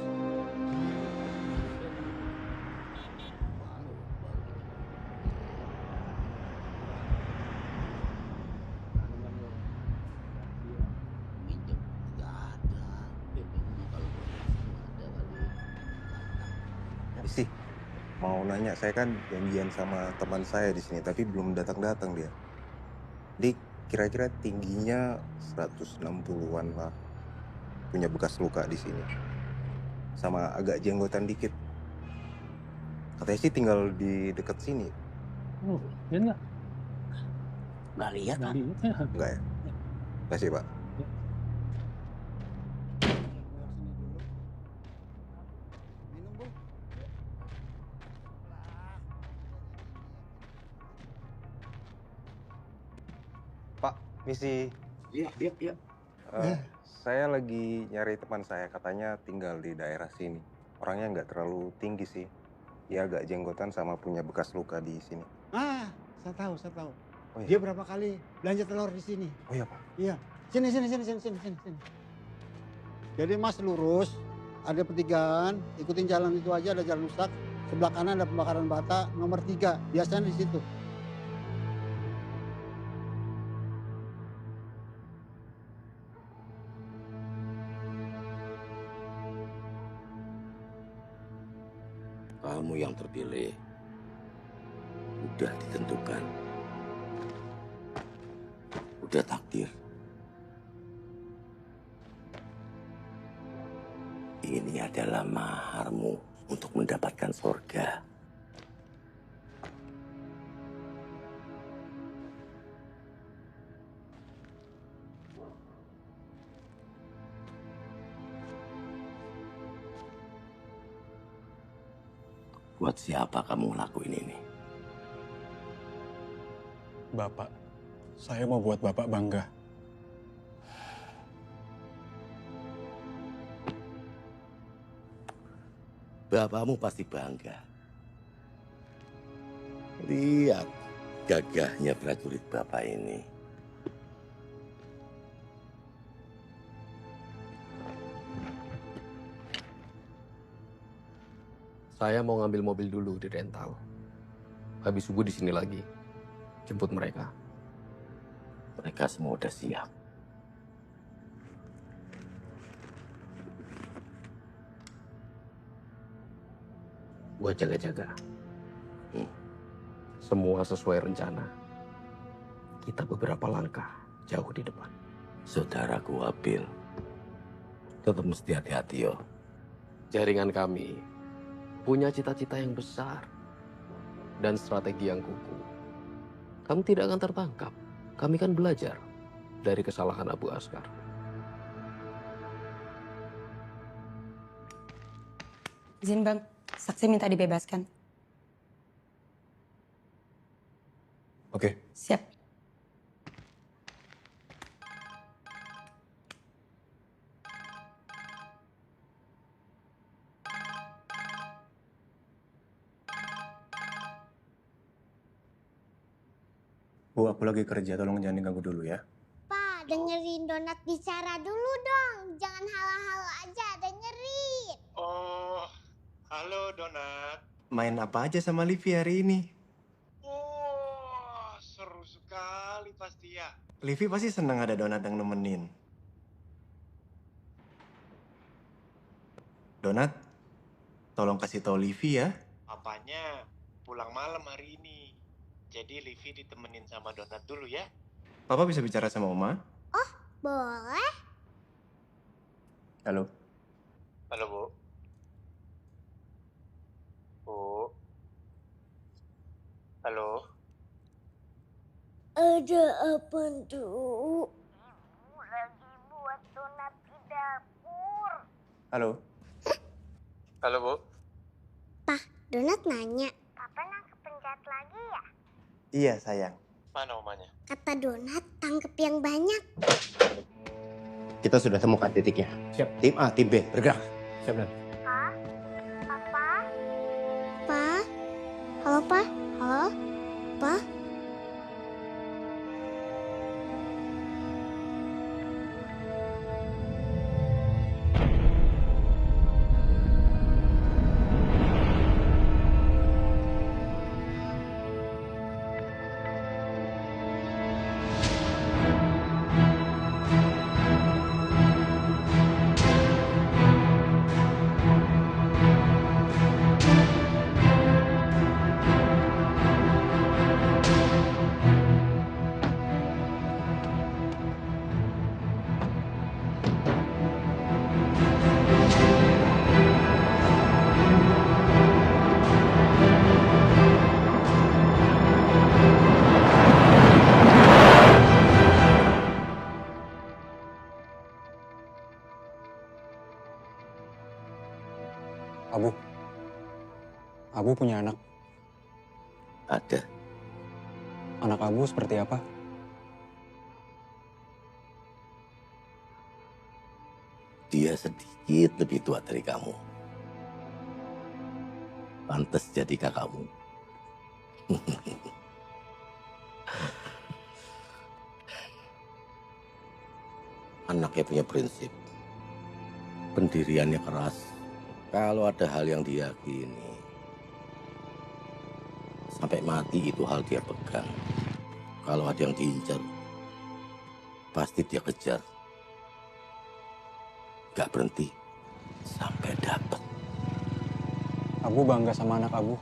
Isi, mau nanya, saya kan janjian sama teman saya di sini, tapi belum datang-datang dia. Dia kira-kira tingginya 160-an lah. Punya bekas luka di sini. Sama agak jenggotan dikit. Katanya sih tinggal di dekat sini. Oh, ya enggak? Nggak lihat, Pak. Enggak ya? Kasih, Pak. Pak, misi. Iya. Saya lagi nyari teman saya, katanya tinggal di daerah sini. Orangnya nggak terlalu tinggi sih. Dia agak jenggotan sama punya bekas luka di sini. Ah, saya tahu. Oh, iya? Dia berapa kali belanja telur di sini. Oh iya, Pak. Iya. Sini. Jadi Mas lurus, ada pertigaan, ikutin jalan itu aja, ada jalan rusak. Sebelah kanan ada pembakaran bata, nomor 3. Biasanya di situ. Kamu yang terpilih. Udah ditentukan. Udah takdir. Ini adalah maharmu untuk mendapatkan surga. Buat siapa kamu ngelakuin ini? Bapak, saya mau buat Bapak bangga. Bapakmu pasti bangga. Lihat gagahnya prajurit Bapak ini. Saya mau ngambil mobil dulu di rental. Habis subuh di sini lagi. jemput mereka. Mereka semua udah siap. Gua jaga-jaga. Semua sesuai rencana. Kita beberapa langkah jauh di depan. Saudaraku Abil, tetap mesti hati-hati yo. Jaringan kami punya cita-cita yang besar dan strategi yang kukuh. Kamu tidak akan tertangkap. Kami kan belajar dari kesalahan Abu Askar. Izin Bang, saksi minta dibebaskan. Oke. Siap. Bu, aku lagi kerja, tolong jangan diganggu dulu ya. Pak, dengerin Donat bicara dulu dong. Jangan halo-halo aja, dengerin. Oh, halo Donat. Main apa aja sama Livi hari ini? Oh, seru sekali pasti ya. Livi pasti senang ada Donat yang nemenin. Donat, tolong kasih tahu Livi ya. Papanya pulang malam hari ini. Jadi Livi ditemenin sama Donat dulu ya. Papa bisa bicara sama Oma? Boleh? Halo. Halo, Bu. Bu. Halo. Ada apa tuh? Ibu lagi buat donat di dapur. Halo. Halo, Bu. Pak, Donat nanya. Papa nangkep penjahat lagi ya? Iya, sayang. Mana omanya? Kata Donat, tangkep yang banyak. Kita sudah temukan titiknya. Siap. Tim A, tim B, bergerak. Siap, Dan. Pa? Papa? Pa? Halo, Pa? Halo? Pa? Abu punya anak. Ada. Anak Abu seperti apa? Dia sedikit lebih tua dari kamu. Pantes jadi kakakmu. Anaknya punya prinsip. Pendiriannya keras. Kalau ada hal yang diyakini, sampai mati itu hal dia pegang. Kalau ada yang diincar, pasti dia kejar. Gak berhenti sampai dapat. Abu bangga sama anak Abu.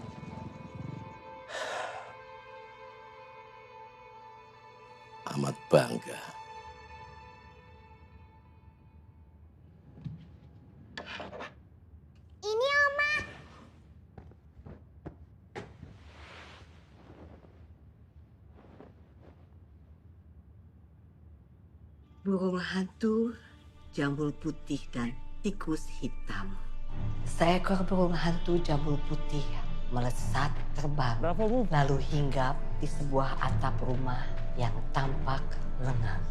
Amat bangga. Ini Oma. Burung hantu, jambul putih, dan tikus hitam. Seekor burung hantu jambul putih melesat terbang, lalu hinggap di sebuah atap rumah yang tampak lengang.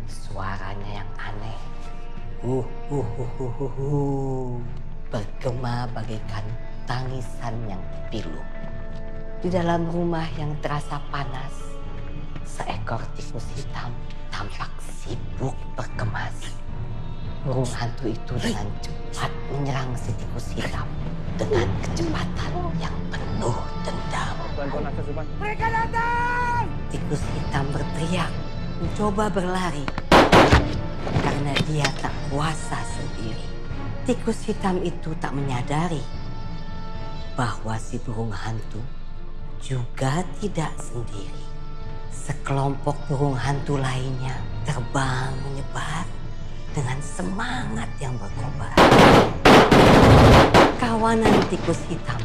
Suaranya yang aneh bergema bagaikan tangisan yang pilu. Di dalam rumah yang terasa panas, seekor tikus hitam tampak sibuk berkemas. Burung hantu itu dengan cepat menyerang si tikus hitam dengan kecepatan yang penuh dendam. Mereka datang! tikus hitam berteriak, mencoba berlari. Karena dia tak kuasa sendiri. Tikus hitam itu tak menyadari bahwa si burung hantu juga tidak sendiri. Sekelompok burung hantu lainnya terbang menyebar dengan semangat yang berkobar. Kawanan tikus hitam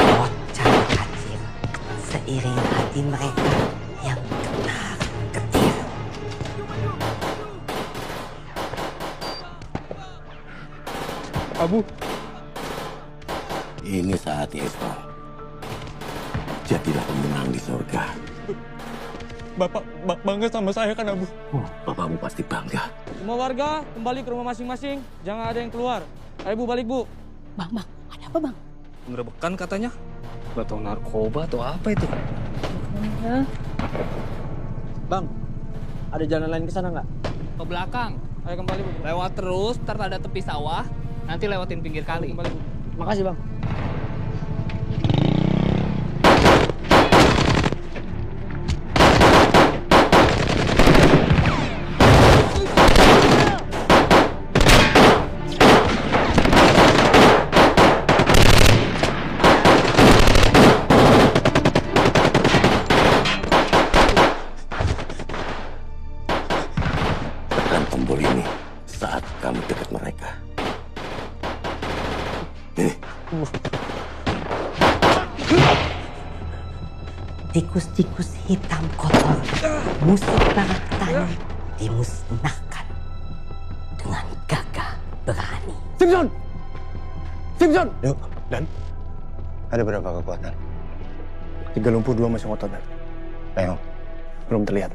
kocar-kacir seiring hati mereka yang ketar-ketir. Abu. Ini saatnya, Ismail. Jadilah pemenang di surga. Bapak bangga sama saya kan, Abu? Bapakmu pasti bangga. Semua warga kembali ke rumah masing-masing. Jangan ada yang keluar. Ayo Bu, balik Bu. Bang, ada apa Bang? Penggerebekan katanya. Gak tau narkoba atau apa itu. Bang, ada jalan lain ke sana nggak? Ke belakang. Ayo kembali Bu. Lewat terus, ntar ada tepi sawah. Nanti lewatin pinggir kali. Kembali Bu. Makasih Bang. Tekan tombol ini saat kamu dekat mereka. Tikus-tikus hitam kotor, musuh para petani dimusnahkan dengan gagah berani. Simpson! Simpson! Yuk, Dan. Ada berapa kekuatan? 3 lumpuh, 2 masih ngotot, Dan. Leong, belum terlihat.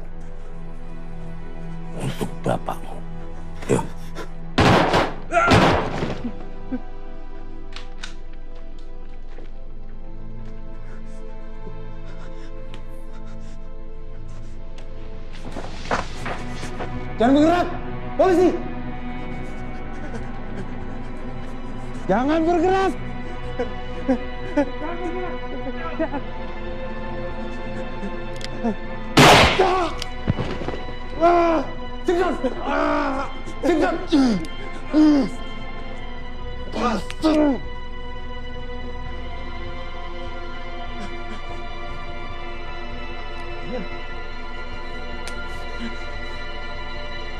Untuk bapakmu. Yuk. Jangan bergerak! Polisi! Jangan bergerak! Simpson! Simpson! Bastard!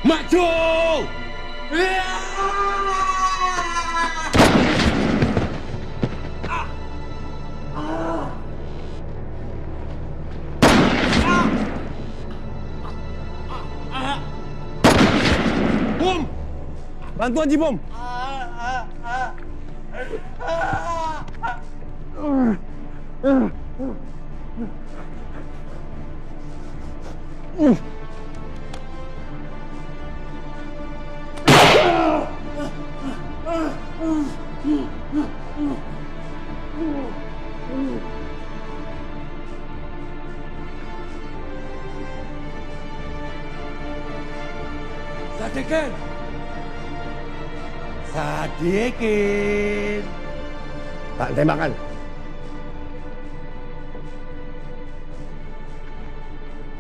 Maju! Bom! Bantuan Ji Bom! Sadikin! Sadikin! Tak tembakan.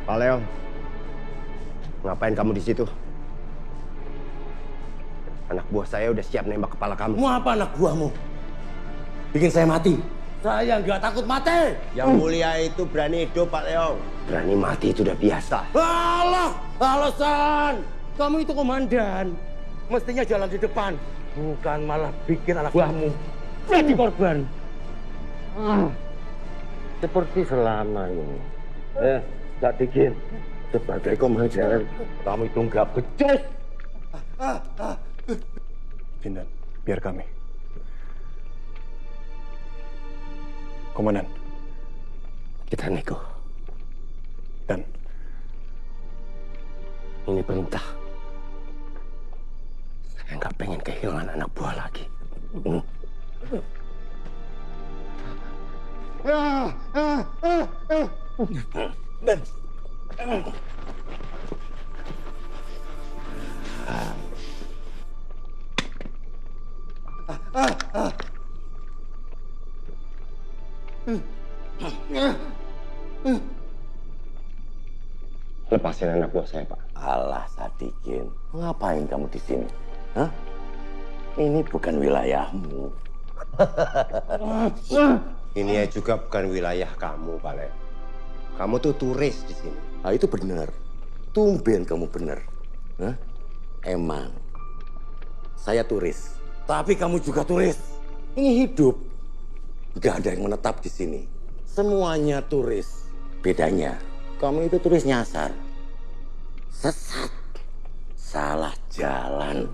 Pak Leong, ngapain kamu di situ? Anak buah saya udah siap nembak kepala kamu. Mau apa anak buahmu? Bikin saya mati? Saya nggak takut mati. Yang mulia itu berani hidup, Pak Leong. Berani mati itu udah biasa. Alah, alasan. Kamu itu komandan. Mestinya jalan di depan. Bukan malah bikin anak buahmu jadi korban. Seperti selama ini. Sadikin, sebagai komandan, kamu itu nggak becus. Jindan, biar kami. Komandan. Kita nego. Dan. Ini perintah. Saya nggak pengen kehilangan anak buah lagi. Dan. Lepasin anak buah saya, Pak. Alah, Sadikin. Ngapain kamu di sini? Hah? Ini bukan wilayahmu. Ini juga bukan wilayah kamu, Pak Leo. Kamu tuh turis di sini. Ah, itu benar. Tumben kamu benar. Hah? Emang. Saya turis. Tapi kamu juga turis. Ini hidup. Gak ada yang menetap di sini. Semuanya turis. Bedanya, kamu itu turis nyasar. Sesat. Salah jalan.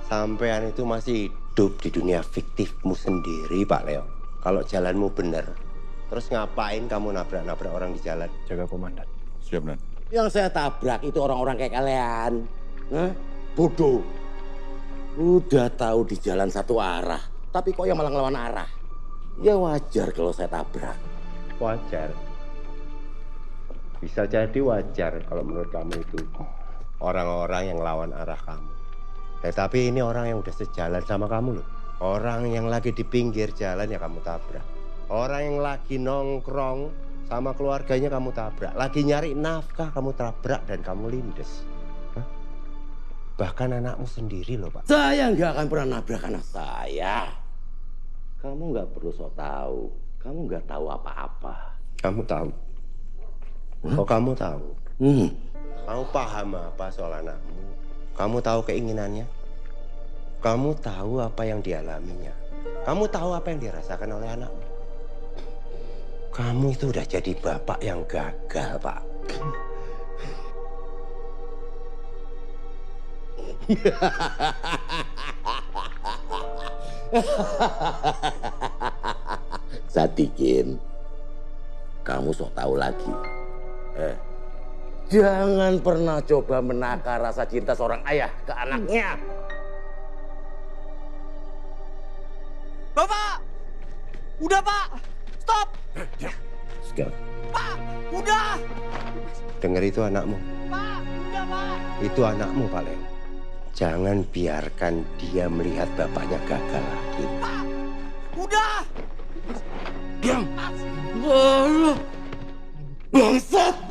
Sampean itu masih hidup di dunia fiktifmu sendiri, Pak Leo. Kalau jalanmu benar, terus ngapain kamu nabrak-nabrak orang di jalan? Jaga komandan. Siap, Nan. Yang saya tabrak itu orang-orang kayak kalian. Hah? Bodoh. Udah tahu di jalan satu arah, tapi kok yang malah ngelawan arah. Ya wajar kalau saya tabrak. Wajar. Bisa jadi wajar kalau menurut kamu itu orang-orang yang lawan arah kamu. Tapi ini orang yang udah sejalan sama kamu loh. Orang yang lagi di pinggir jalan ya kamu tabrak. Orang yang lagi nongkrong sama keluarganya kamu tabrak. Lagi nyari nafkah kamu tabrak dan kamu lindes. Hah? Bahkan anakmu sendiri loh, Pak. Saya nggak akan pernah nabrak anak saya. Kamu nggak perlu sok tahu. Kamu nggak tahu apa-apa. Kamu tahu. Oh, kamu tahu. Kamu paham apa soal anakmu? Kamu tahu keinginannya? Kamu tahu apa yang dialaminya? Kamu tahu apa yang dirasakan oleh anakmu? Kamu itu udah jadi bapak yang gagal, Pak. Sadikin, kamu sok tahu lagi. Jangan pernah coba menakar rasa cinta seorang ayah ke anaknya. Bapak! Udah, Pak! Stop! Sekarang. Pak! Udah! Dengar itu anakmu. Pak! Udah, Pak! Itu anakmu, Pak Leo. Jangan biarkan dia melihat bapaknya gagal lagi. Pak! Udah! Diam! Bangsat!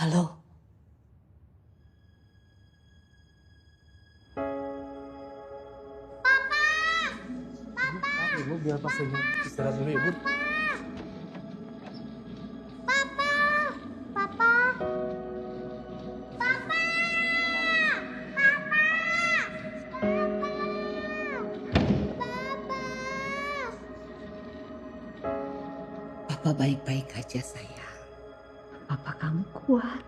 Halo. Ibu biar pas lagi istirahat dulu, Ibu. Papa baik-baik aja, sayang. Papa kamu kuat.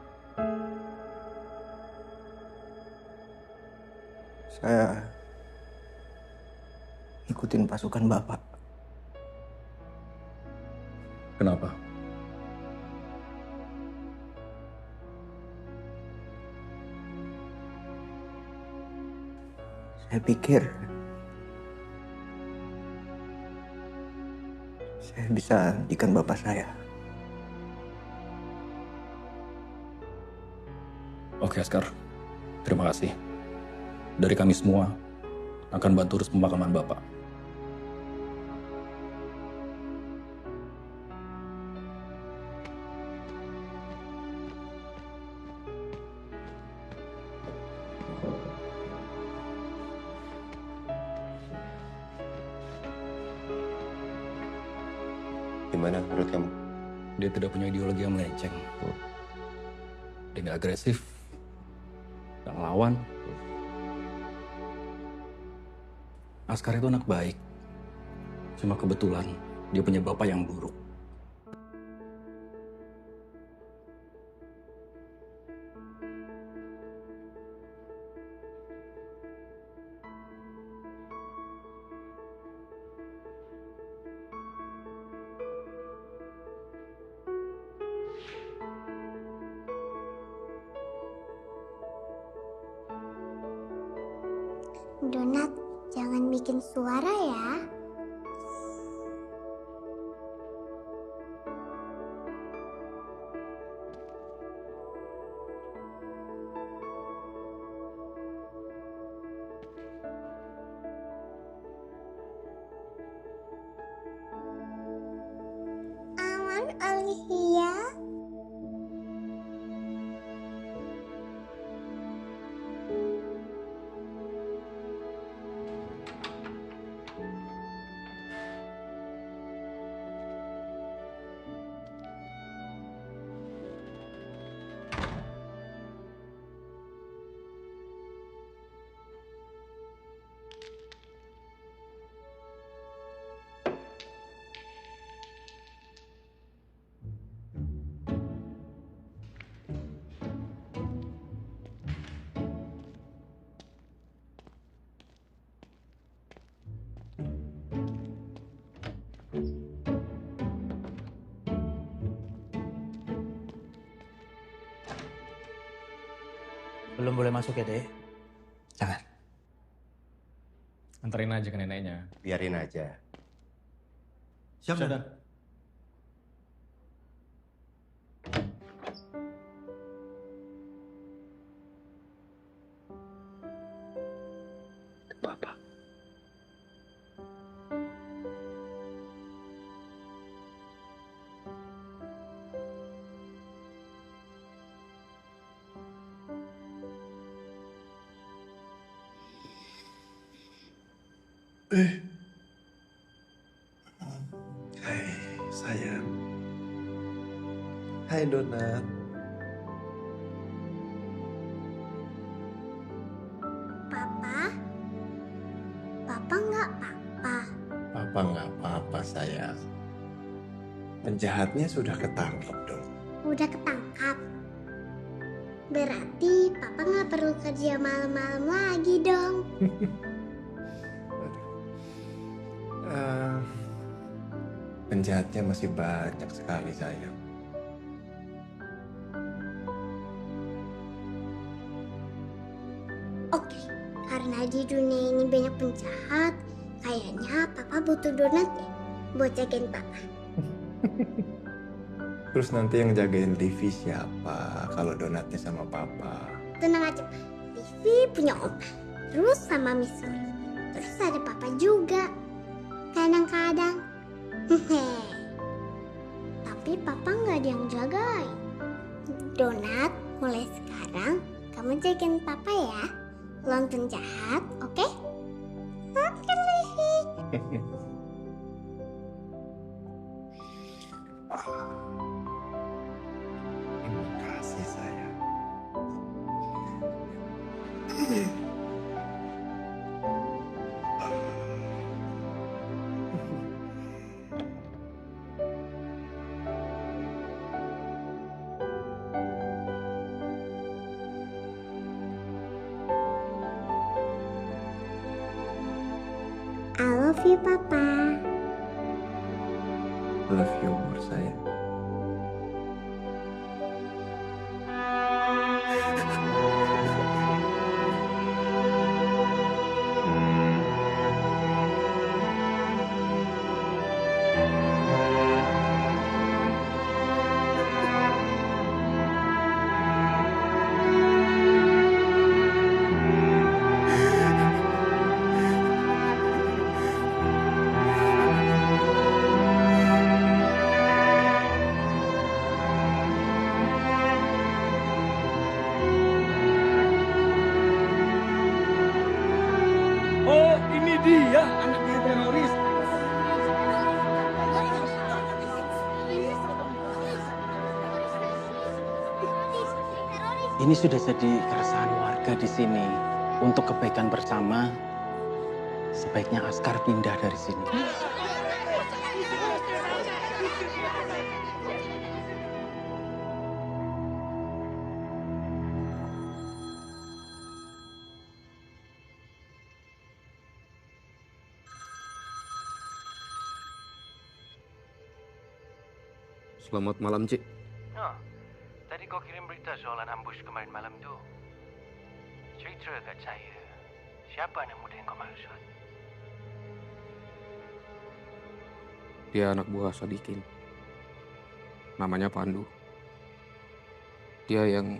Saya ikutin pasukan Bapak. Kenapa? Saya pikir saya bisa hentikan Bapak saya. Oke, Askar. Terima kasih. Dari kami semua akan bantu urus pemakaman Bapak. gimana menurut kamu? Dia tidak punya ideologi yang melenceng. Dia nggak agresif, nggak ngelawan. Askar itu anak baik. Cuma kebetulan dia punya bapak yang buruk. Donat, jangan bikin suara ya. Aman, Alicia. Belum boleh masuk ya, Dek? Jangan. Anterin aja ke neneknya. Biarin aja. Siap, Dan. Bapak. Hai, sayang. Hai, Donat. Papa? Papa nggak apa-apa. Papa nggak apa-apa, sayang. Penjahatnya sudah ketangkep, dong. Udah ketangkap. Berarti Papa nggak perlu kerja malam-malam lagi dong. Penjahatnya masih banyak sekali, sayang. Oke, karena di dunia ini banyak penjahat, kayaknya Papa butuh donat ya buat jagain Papa. Terus nanti yang jagain Livi siapa kalau donatnya sama Papa? Tenang aja, Livi punya Oma, terus sama Missouri, terus ada Papa juga. Kadang-kadang, tapi Papa nggak ada yang jagain. Donat, mulai sekarang kamu jagain Papa ya. Lawan penjahat, oke? Oke, Livi. Terima kasih, sayang. I love you, Papa. Love you more, sayang. Oh, ini dia anaknya teroris. Ini sudah jadi keresahan warga di sini. Untuk kebaikan bersama, sebaiknya Askar pindah dari sini. Selamat malam, Cik. Oh, tadi kau kirim berita soalan ambush kemarin malam tuh. Cerita kat saya, siapa anak muda yang kau maksud? Dia anak buah Sadikin. Namanya Pandu. Dia yang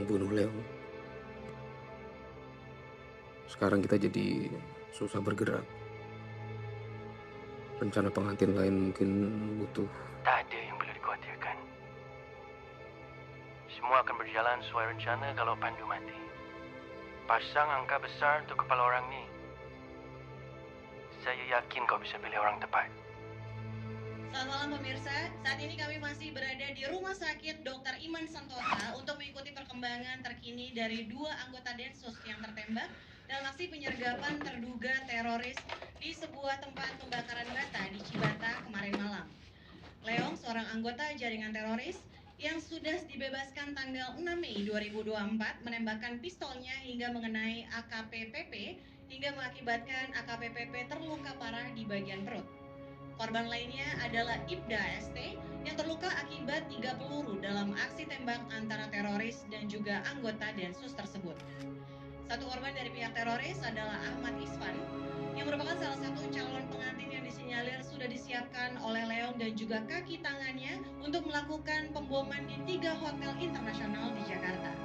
bunuh Leong. Sekarang kita jadi susah bergerak. Rencana pengantin lain mungkin butuh. Tak ada yang perlu dikhawatirkan. Semua akan berjalan sesuai rencana kalau Pandu mati. Pasang angka besar untuk kepala orang ni. Saya yakin kau bisa pilih orang tepat. Selamat malam pemirsa, saat ini kami masih berada di Rumah Sakit Dr. Iman Santosa untuk mengikuti perkembangan terkini dari 2 anggota Densus yang tertembak dalam aksi penyergapan terduga teroris di sebuah tempat pembakaran bata di Cibata kemarin malam. Leong, seorang anggota jaringan teroris yang sudah dibebaskan tanggal 6 Mei 2024, menembakkan pistolnya hingga mengenai AKPPP hingga mengakibatkan AKPPP terluka parah di bagian perut. Korban lainnya adalah Ibda ST yang terluka akibat 3 peluru dalam aksi tembak antara teroris dan juga anggota Densus tersebut. Satu korban dari pihak teroris adalah Ahmad Isfan yang merupakan salah satu calon pengantin yang disinyalir sudah disiapkan oleh Leong dan juga kaki tangannya untuk melakukan pemboman di 3 hotel internasional di Jakarta.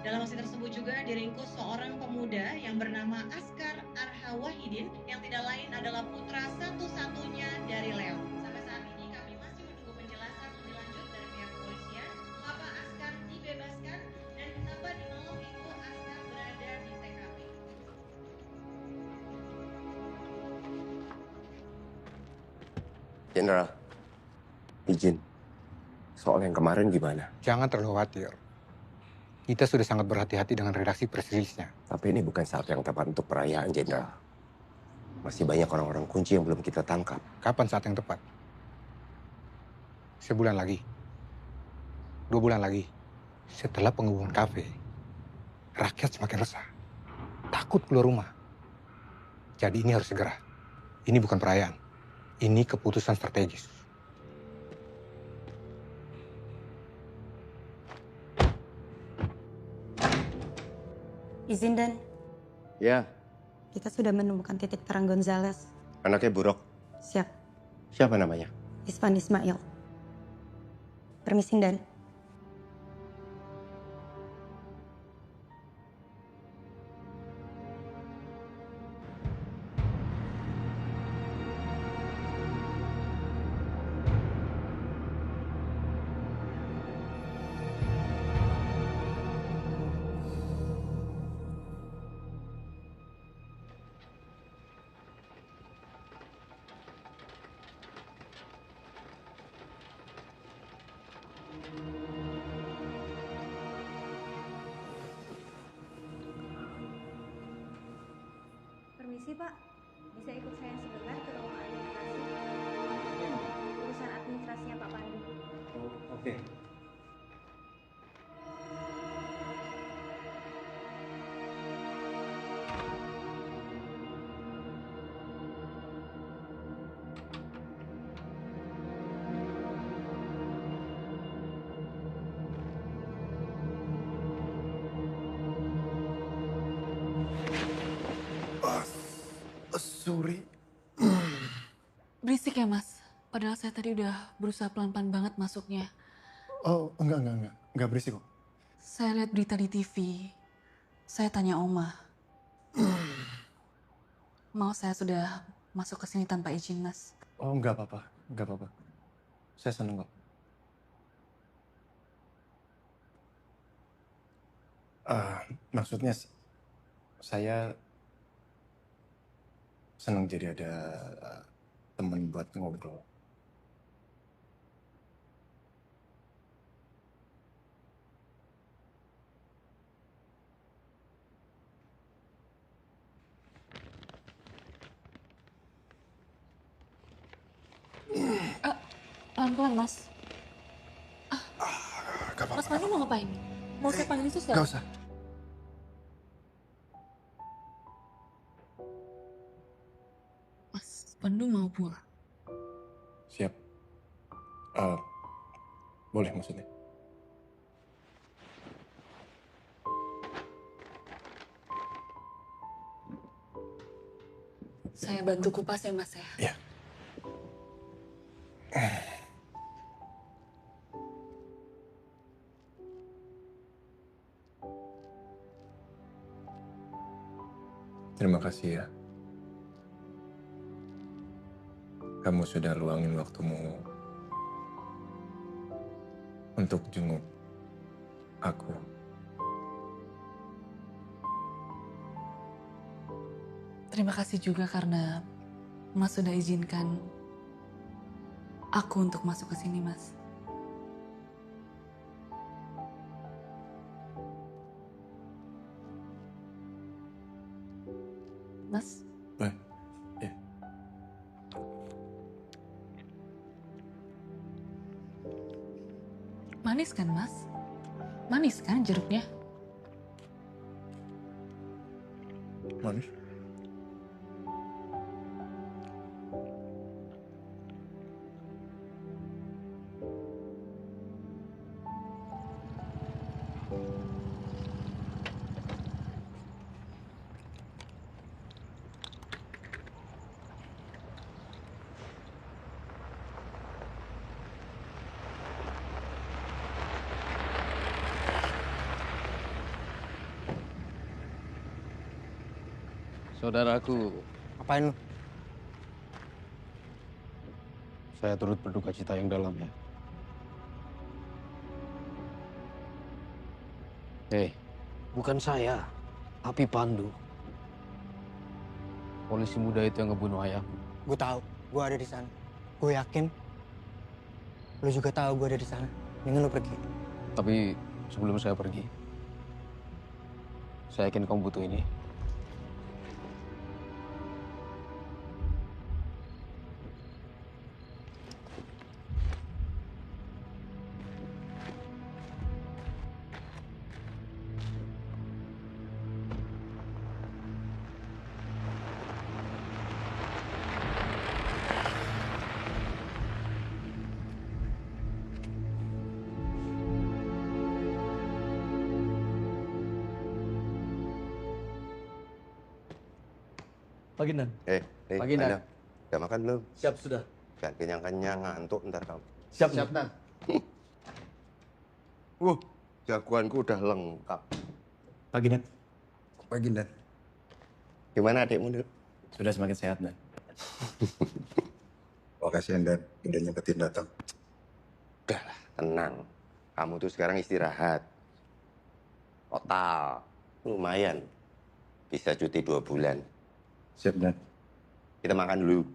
Dalam aksi tersebut juga diringkus seorang pemuda yang bernama Askar Arha Wahidin yang tidak lain adalah putra satu-satunya dari Leong. Sampai saat ini kami masih menunggu penjelasan lebih lanjut dari pihak kepolisian mengapa Askar dibebaskan dan kenapa di malam itu Askar berada di TKP. Jenderal, izin. Soal yang kemarin gimana? Jangan terlalu khawatir. Kita sudah sangat berhati-hati dengan redaksi press release-nya. Tapi ini bukan saat yang tepat untuk perayaan, Jenderal. Masih banyak orang-orang kunci yang belum kita tangkap. Kapan saat yang tepat? Sebulan lagi. 2 bulan lagi. Setelah pengumuman kafe, rakyat semakin resah. Takut keluar rumah. Jadi ini harus segera. Ini bukan perayaan. Ini keputusan strategis. Izin, Dan. Ya, Kita sudah menemukan titik terang Gonzales. anaknya Buruk. Siap. Siapa namanya? Isfan Ismail. Permisi, Dan. Permisi Pak, bisa ikut saya sebentar ke ruang administrasi? Urusan administrasinya Pak Pandu. Oke. Sorry. Berisik ya mas, padahal saya tadi udah berusaha pelan-pelan banget masuknya. Oh, enggak. Enggak berisik kok. Saya lihat berita di TV, saya tanya Oma. Mau saya sudah masuk ke sini tanpa izin mas. Oh, enggak apa-apa. Saya seneng kok. Maksudnya saya senang jadi ada teman buat ngobrol. Pelan-pelan, Mas. Gak apa-apa. Mas Pandu mau ngapain? Mau saya panggilin suster? Gak usah. Mas Pandu mau pulang. Siap. Boleh maksudnya. Saya bantu kupas ya, Mas ya. Iya. Terima kasih ya. Kamu sudah luangin waktumu untuk jenguk aku. Terima kasih juga karena Mas sudah izinkan aku untuk masuk ke sini, Mas. Mas? Ya. Manis kan, Mas? Manis kan jeruknya? Manis? Saudaraku, Apain lu? saya turut berduka cita yang dalam ya. Bukan saya, tapi Pandu. Polisi muda itu yang ngebunuh ayahku. Gue tahu, gue ada di sana. Gue yakin lu juga tahu gue ada di sana. Mendingan lu pergi. Tapi sebelum saya pergi, saya yakin kamu butuh ini. Pagi, Dan. Pagi, Dan. Udah makan belum? Siap, sudah. Jangan kenyang-kenyang, ngantuk ntar kamu. Siap, Dan. Jagoanku udah lengkap. Pagi, Dan. Pagi, Dan. Gimana adikmu, Dut? Sudah semakin sehat, Dan. Makasih, Dan. Udah nyempetin datang. Udahlah, tenang. Kamu tuh sekarang istirahat. Total. Lumayan. Bisa cuti 2 bulan. Siap, Dan. Kita makan dulu.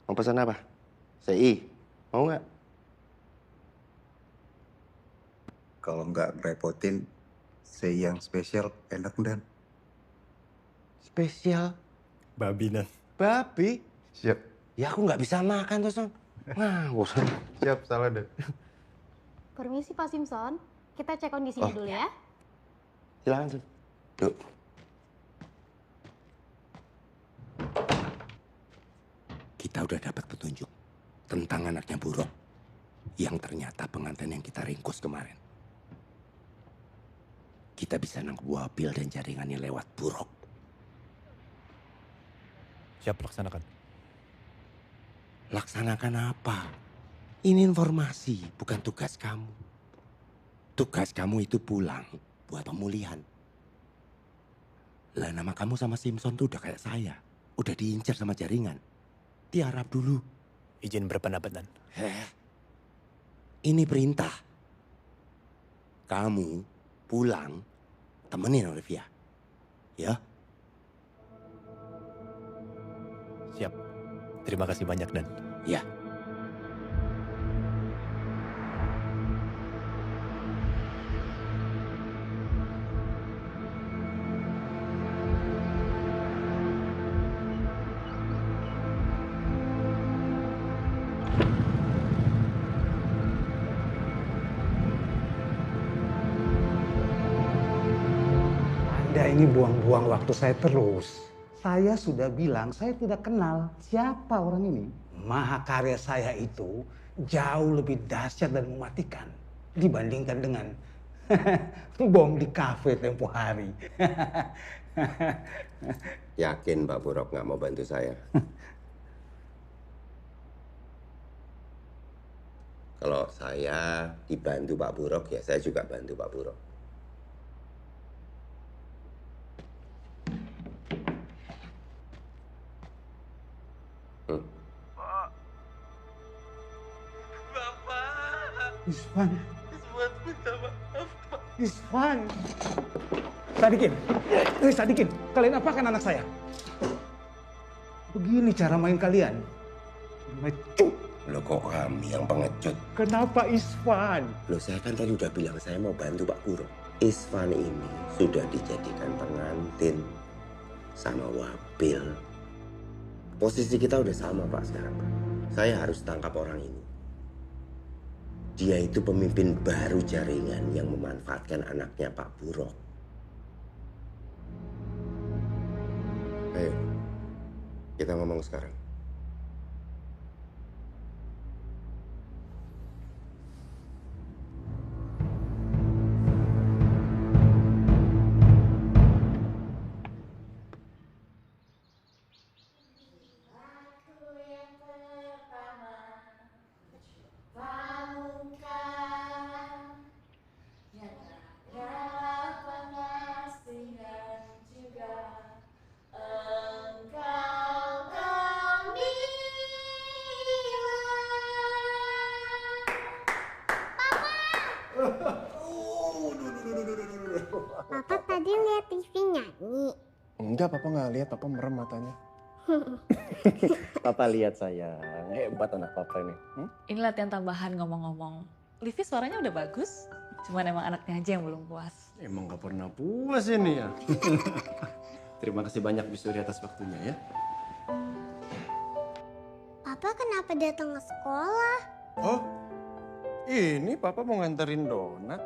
Mau pesan apa? CI. Mau nggak? Kalau nggak ngerepotin, saya yang spesial enak, Dan. Spesial? Babi, Dan. Babi? Siap. Ya aku nggak bisa makan tuh, Son. Ngawur. Siap, salah, Dan. Permisi Pak Simpson, kita cek kondisinya dulu ya. Silakan, Son. Duk. Kita udah dapat petunjuk tentang anaknya Buruk yang ternyata pengantin yang kita ringkus kemarin. Kita bisa nangkep Wabil dan jaringannya lewat Buruk. Siap, laksanakan. Laksanakan apa? Ini informasi, bukan tugas kamu. Tugas kamu itu pulang buat pemulihan. Lah nama kamu sama Simpson tuh udah kayak saya. Udah diincar sama jaringan. Tiarap dulu. Izin berpendapat, Dan. Ini perintah. Kamu pulang, temenin Olivia. Ya? Siap. Terima kasih banyak, Dan. Ya. ini buang-buang waktu saya terus. Saya sudah bilang saya tidak kenal siapa orang ini. Mahakarya saya itu jauh lebih dahsyat dan mematikan dibandingkan dengan bom di kafe tempo hari. Yakin Pak Burok nggak mau bantu saya? Kalau saya dibantu Pak Burok, ya saya juga bantu Pak Burok. Isvan. Iswan, minta maaf, Pak. Isvan. Sadikin. Sadikin, kalian apakan anak saya? Begini cara main kalian. Mecut. Loh kok kami yang pengecut? Kenapa Isvan? Loh saya kan tadi udah bilang saya mau bantu Pak Burok. Isvan ini sudah dijadikan pengantin sama Wabil. Posisi kita udah sama Pak sekarang. Saya harus tangkap orang ini. Dia itu pemimpin baru jaringan yang memanfaatkan anaknya Pak Burok. Ayo, kita ngomong sekarang. Papa tadi lihat TV nyanyi. Enggak, Papa nggak lihat. Papa merem matanya. Papa lihat sayang. Hebat anak Papa ini. Ini latihan tambahan ngomong-ngomong. Livi suaranya udah bagus, cuman emang anaknya aja yang belum puas. Emang gak pernah puas ini ya. Terima kasih banyak Bu Suri atas waktunya ya. Papa kenapa datang ke sekolah? Oh, ini Papa mau nganterin donat.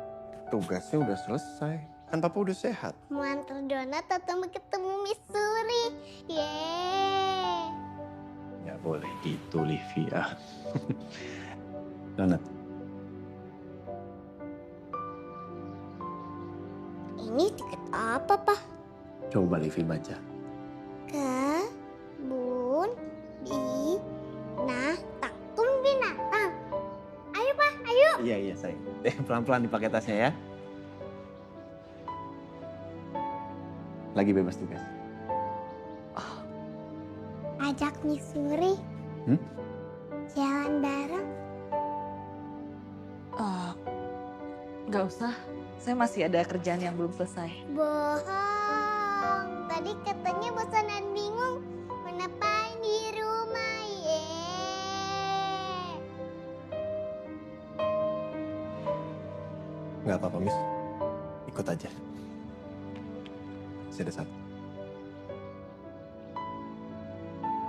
Tugasnya udah selesai. Kan Papa udah sehat. Mau antar donat atau mau ketemu Miss Suri? Yeay. Ya boleh gitu, Livia. Donat. Ini tiket apa, Pak? Coba Livi baca. Kebun binatang. Kebun binatang. Ayo, Pak, ayo. Iya sayang. Pelan-pelan dipakai tasnya ya. Lagi bebas tugas. Ajak Miss Suri. Jalan bareng. Nggak usah, saya masih ada kerjaan yang belum selesai. Bohong. Tadi katanya bosan dan bingung. Mau ngapain di rumah, Nggak apa-apa, Miss. Ikut aja. Masih ada satu.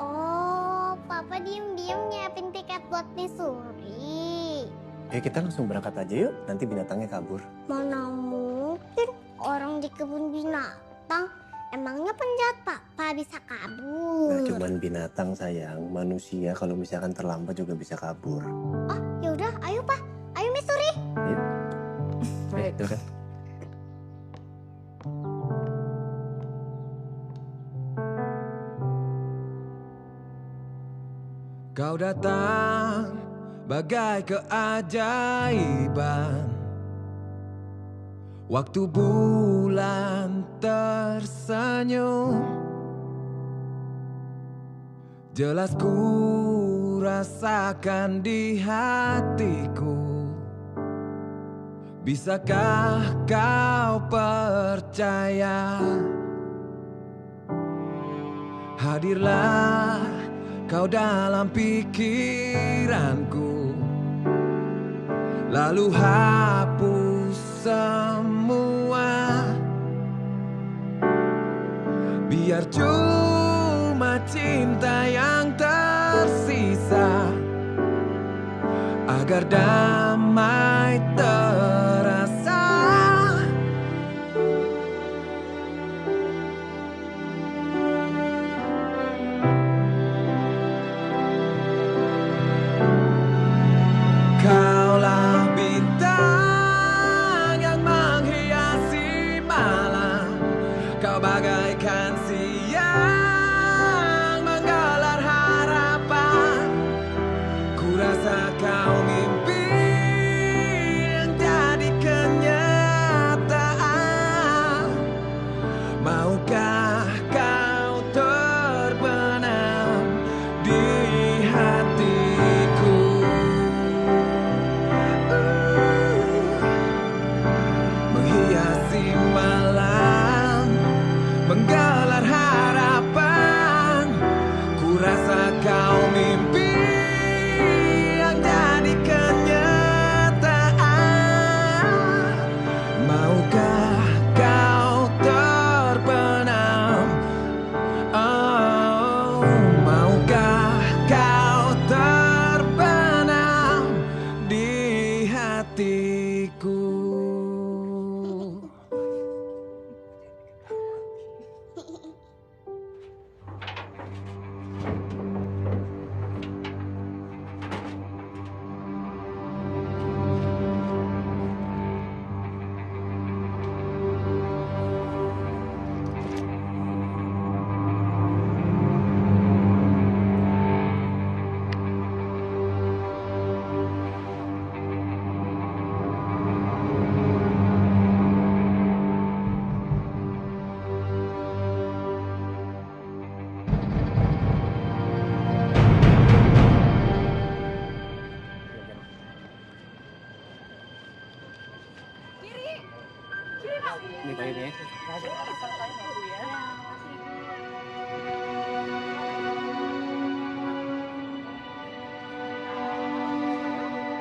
Oh, Papa diem-diem nyiapin tiket buat Miss Suri. Ya kita langsung berangkat aja yuk. Nanti binatangnya kabur. Mana mungkin orang di kebun binatang. Emangnya penjahat Papa bisa kabur? Nggak cuman binatang sayang, manusia kalau misalkan terlambat juga bisa kabur. Oh, yaudah, ayo Pak. Ayo Miss Suri. Ayo. Baik. Silakan. Kau datang bagai keajaiban. Waktu bulan tersenyum, jelas ku rasakan di hatiku. Bisakah kau percaya? Hadirlah kau dalam pikiranku, lalu hapus semua. Biar cuma cinta yang tersisa, agar damai terasa.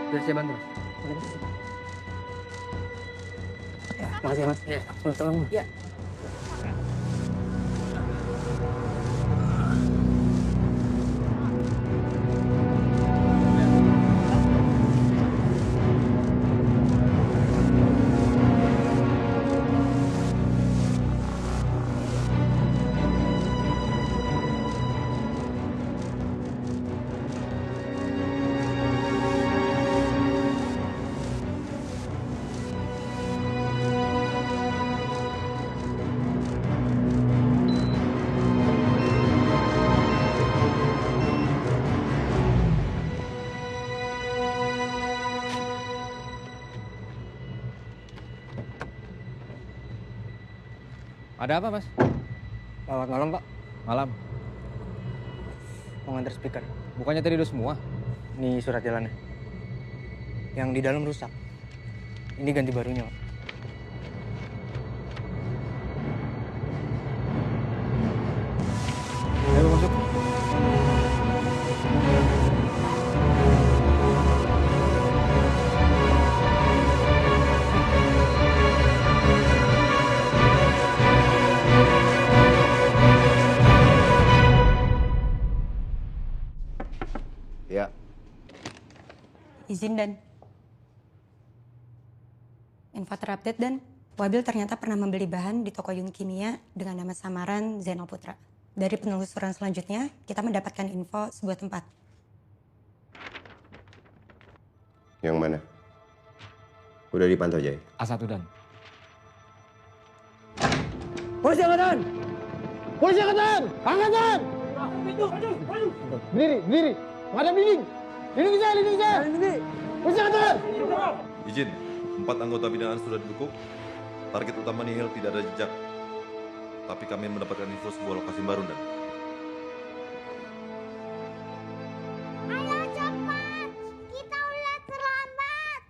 Biar saya bantu. Ya, makasih Mas. Ya, tolong. Ya. Ada apa, Mas? Selamat malam, Pak. Malam. Mau nganter speaker. Bukannya tadi udah semua? Ini surat jalannya. Yang di dalam rusak. Ini ganti barunya, Pak. Ayo masuk. Ya. Izin Dan. Info terupdate Dan, Wabil ternyata pernah membeli bahan di toko Yung Kimia dengan nama samaran Zainal Putra. Dari penelusuran selanjutnya, kita mendapatkan info sebuah tempat. Yang mana? Udah dipantau, Jay? A1 Dan. Polisi angkatan! Polisi angkatan! Angkatan! Berdiri! Menghadap dinding! Lindungi saya! Polisi angkatan! Izin, 4 anggota binaan sudah dibekuk. Target utama nihil tidak ada jejak. Tapi kami mendapatkan info sebuah lokasi baru, Dan. Ayo cepat! Kita udah terlambat!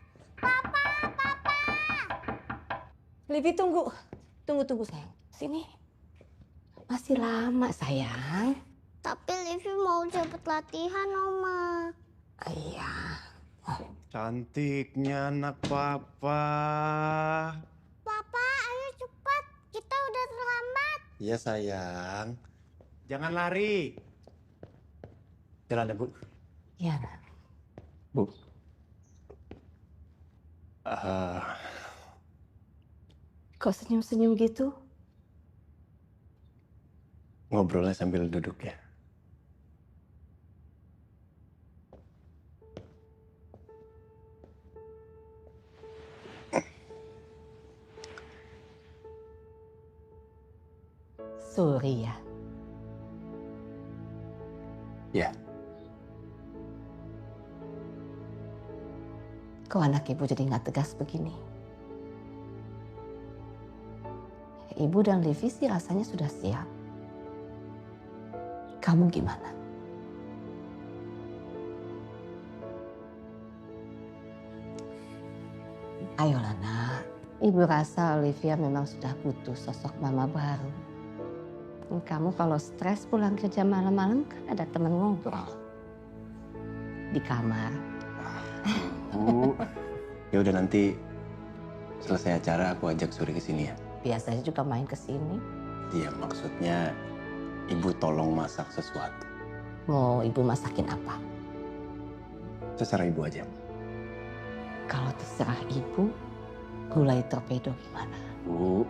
Papa! Livi tunggu sayang. Sini. Masih lama sayang. Tapi Livi mau cepet latihan, Oma. Iya. Cantiknya anak papa. Papa, ayo cepat. Kita udah terlambat. Iya sayang. Jangan lari. Jalan deh, Bu. Iya. Bu. Kok senyum-senyum gitu? Ngobrolnya sambil duduk ya. Sorry ya. Ya. Kok anak ibu jadi nggak tegas begini? Ibu dan Livi sih rasanya sudah siap. Kamu gimana? Ayolah nak, ibu rasa Olivia memang sudah butuh sosok mama baru. Kamu kalau stres pulang kerja malam-malam kan ada teman ngobrol. Di kamar. Bu, ya udah nanti selesai acara aku ajak Suri ke sini ya. Biasanya juga main ke sini. Iya, maksudnya ibu tolong masak sesuatu. Mau ibu masakin apa? Terserah ibu aja. Kalau terserah ibu, gulai torpedo gimana? Bu,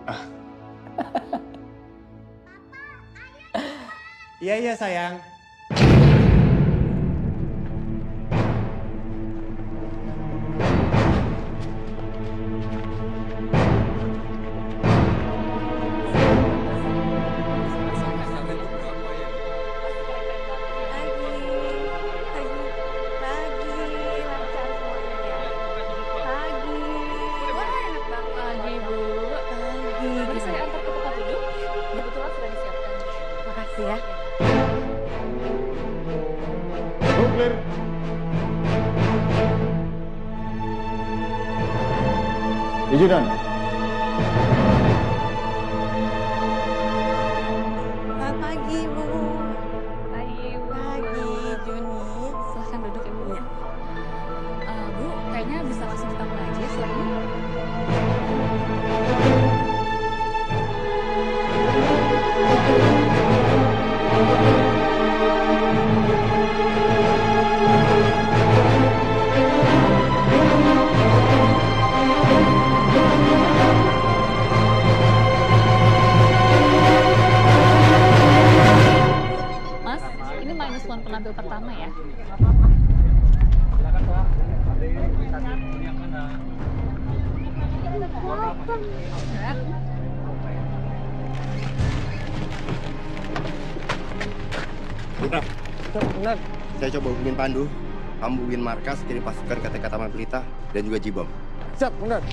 Iya sayang. Izinan. Selamat pagi, Bu. Pagi, Bu. Pagi, Juni. Silahkan duduk, Ibu. Bu, paslon penampil pertama ya. Benar. Benar. Saya coba hubungin Pandu. Kamu hubungin markas, kirim pasukan ke TK Taman Pelita dan juga Jibom. Siap, benar.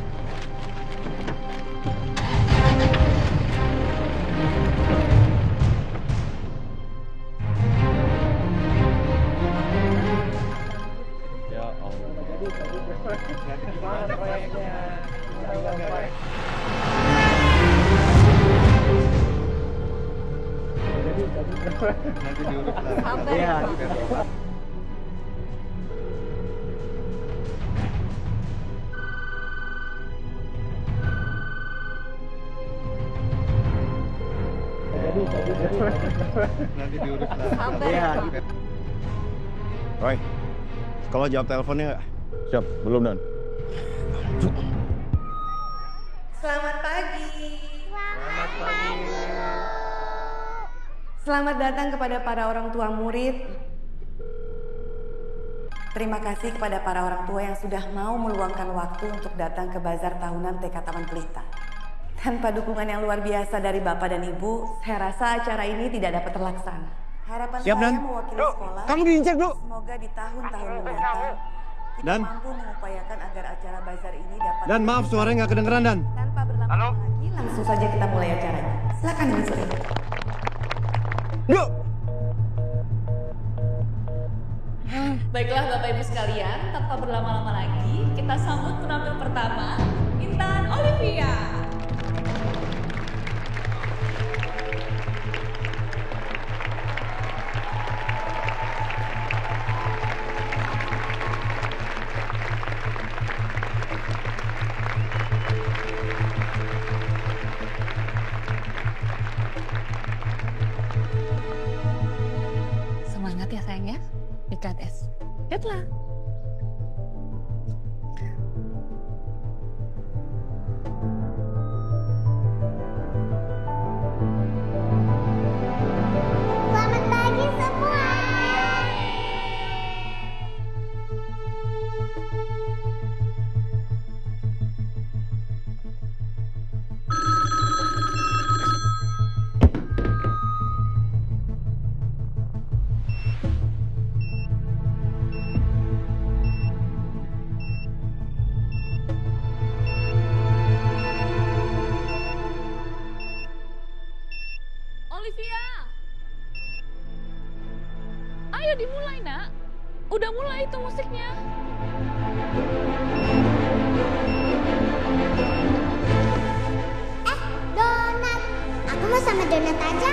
Ya Allah. Nanti gimana proyeknya? Nanti diurus lagi. Sabar. Iya. Nanti diurus lagi. Sabar. Iya. Roy, sekolah jawab teleponnya nggak? Siap, belum Dan. Selamat pagi. Selamat pagi. Selamat datang kepada para orang tua murid. Terima kasih kepada para orang tua yang sudah mau meluangkan waktu untuk datang ke bazar tahunan TK Taman Pelita. Tanpa dukungan yang luar biasa dari Bapak dan Ibu, saya rasa acara ini tidak dapat terlaksana. Harapan Siap, saya Dan. mewakili sekolah. Kamu diinjak, Bro. Semoga di tahun-tahun mendatang kita Dan. mampu mengupayakan agar acara bazar ini dapat. Dan maaf suaranya nggak kedengeran Dan. Tanpa berlama-lama lagi, langsung saja kita mulai acaranya. Silakan menyusul. Yuk. Baiklah Bapak Ibu sekalian, tanpa berlama-lama lagi, kita sambut penampil pertama, Intan Olivia. Semangat ya sayang ya, BKTS. Lihatlah. Selamat pagi semua. Olivia. Ayo dimulai, Nak. Udah mulai itu musiknya. Donat. Aku mau sama donat aja.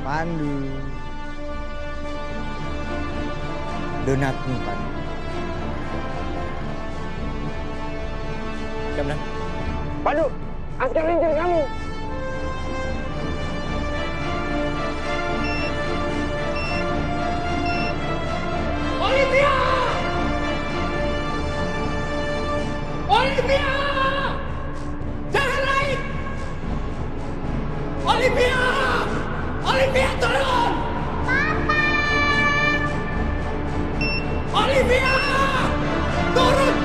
Pandu. Donatmu, Pandu. Siap Dan. Pandu, askar lintir kamu. Olivia! Olivia! Jangan naik! Olivia! Olivia turun! Papa! Olivia! Turun!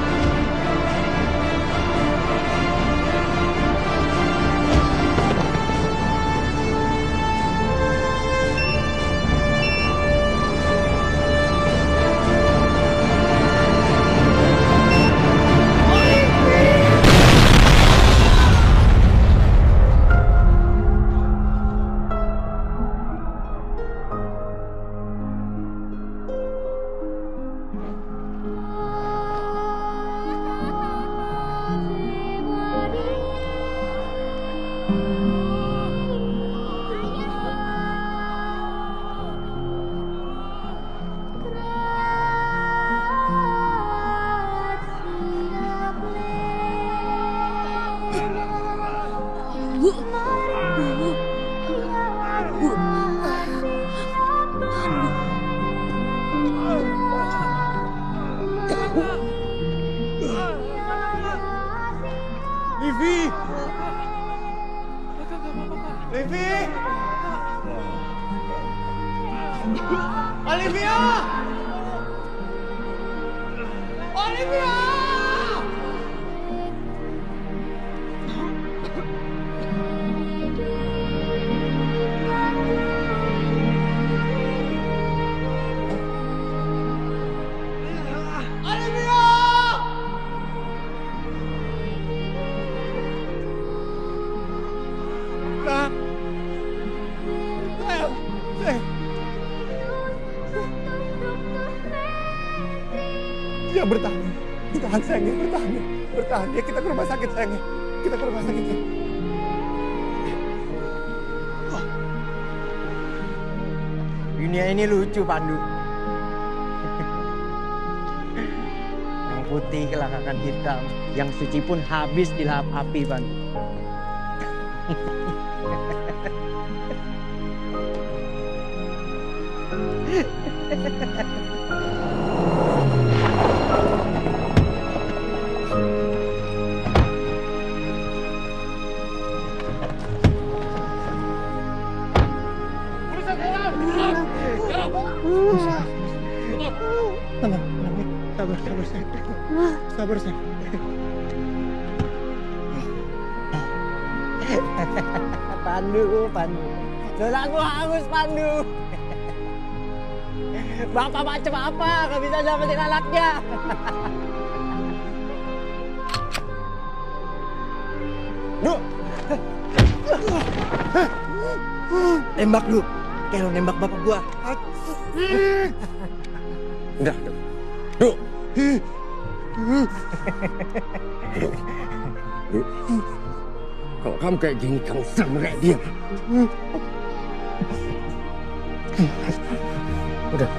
Livi! Livi! Olivia! Olivia! Ya bertahan. Bertahan sayang ya, bertahan ya. Bertahan ya, kita ke rumah sakit sayang ya. Kita ke rumah sakit ya. Dunia ini lucu, Pandu. Yang putih kelakakan hitam, yang suci pun habis dilahap api, Pandu. Sabar sayang. Pandu. Dosa aku hangus, Pandu. Bapak macam apa? Gak bisa dapetin anaknya. Du! Tembak lu. Kayak lu nembak bapak gua. Udah. Du! Du! Kalau kamu kayak gini, kamu sama kayak dia. Udah.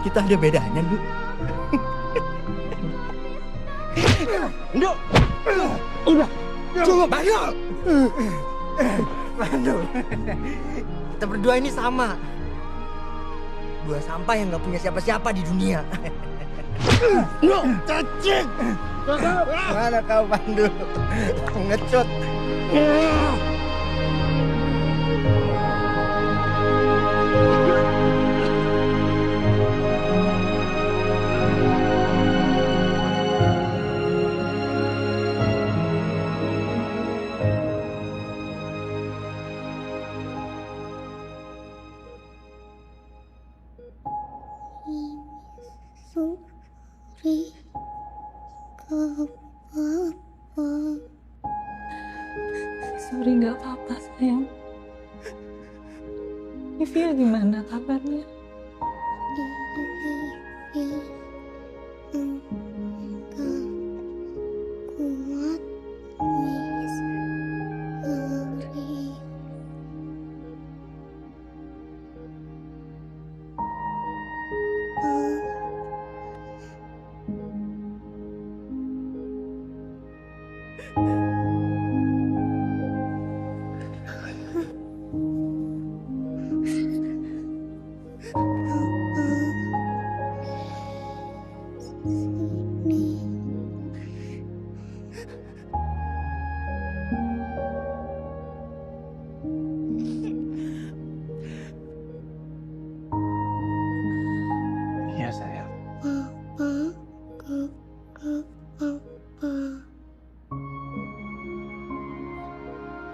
Kita ada bedanya, Du. Du! Udah! Cukup, Pandu! Pandu, kita berdua ini sama. Dua sampah yang gak punya siapa-siapa di dunia. Du! Cacing! Mana kau, Pandu? Ngecut. Sorry ke papa. Sorry, nggak apa-apa sayang. Livia gimana kabarnya? Kuat, Miss. Sorry. Iya sayang. Papa, ke papa.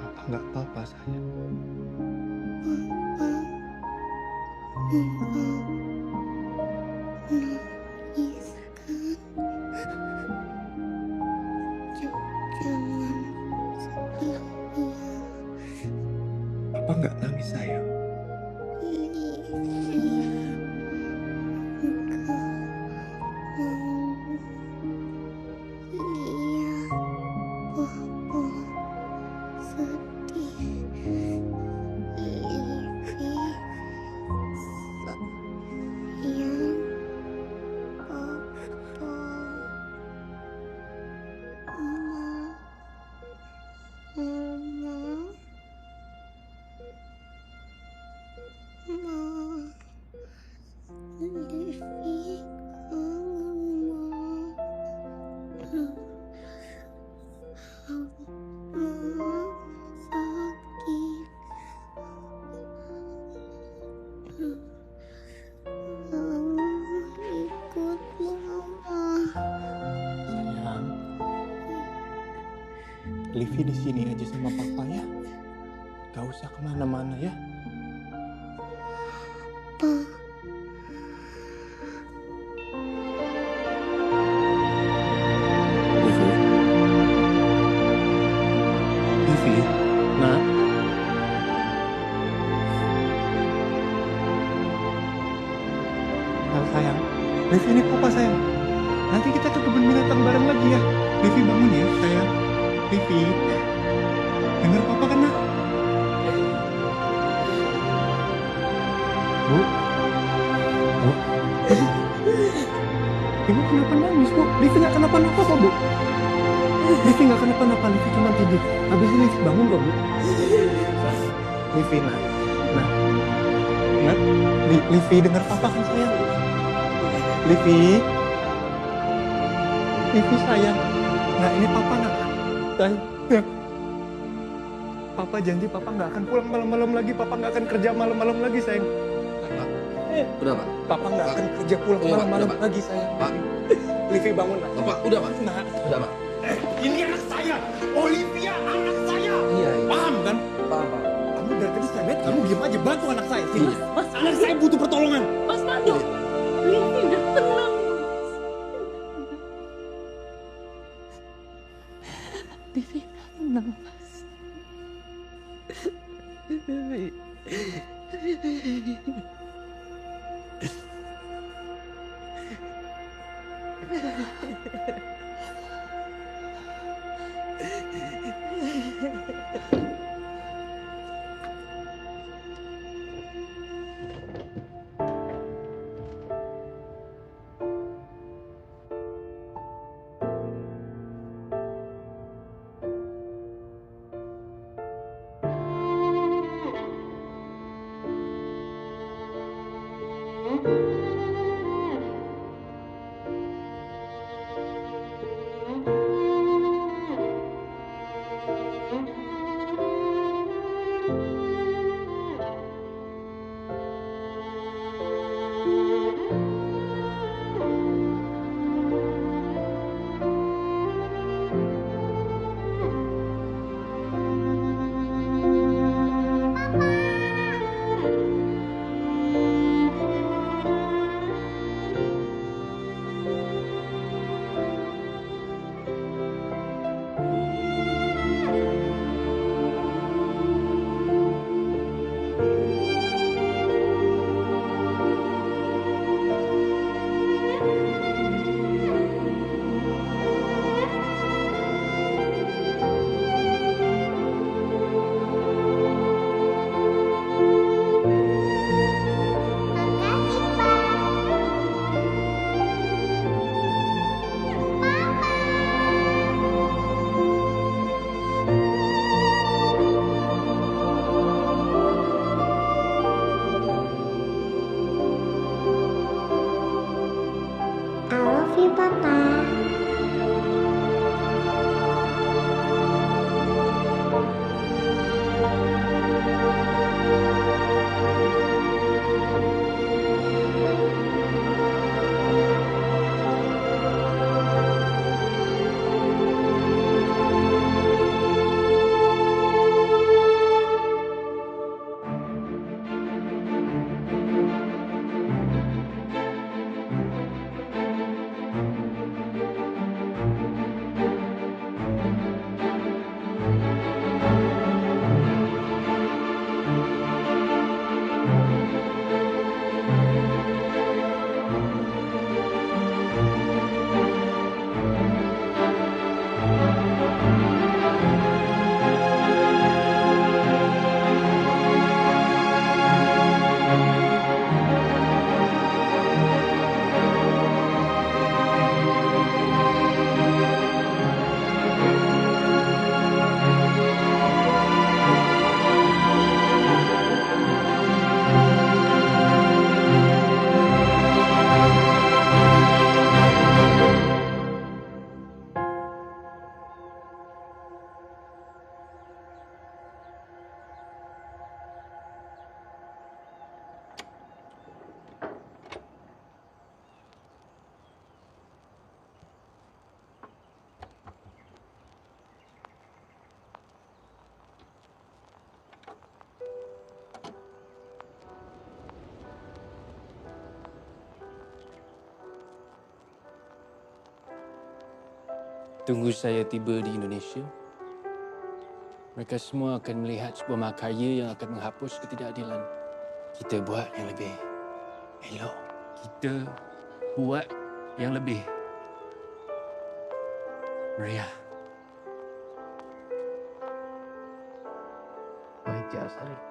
Papa nggak apa-apa sayang. Papa, nangis kan? Jangan sedih ya. Papa nggak nangis sayang. Livi di sini aja sama papa ya. Gak usah kemana-mana ya. Livi, nak. Sayang, Livi ini papa sayang. Nanti kita ke kebun binatang bareng lagi ya. Livi bangun ya sayang. Livi, dengar papa kan nak? Bu, ibu kenapa nangis bu? Livi nggak kenapa-napa kok bu. Livi nggak kenapa-napa, Livi cuma tidur. Habis ini Livi bangun kok bu. Livi nak, Livi dengar papa kan sayang. Livi sayang. Nah ini papa nak. Sayang. Papa janji papa nggak akan pulang malam-malam lagi. Papa nggak akan kerja malam-malam lagi sayang. Udah pak. Papa nggak akan kerja pulang malam-malam lagi sayang. Pak. Livi bangun nak. Pak, udah pak. Nak. Udah pak. Ini anak saya, Olivia anak saya. Iya. Paham kan? Paham pak. Kamu dari tadi saya lihat kamu diam aja, bantu anak saya. Sini. Anak saya butuh pertolongan. Mas Nando, Livi udah tenang. Livi tenang, Mas. Tunggu saya tiba di Indonesia, mereka semua akan melihat sebuah makarya yang akan menghapus ketidakadilan. Kita buat yang lebih elok. Kita buat yang lebih meriah. Baik, Ya Sari.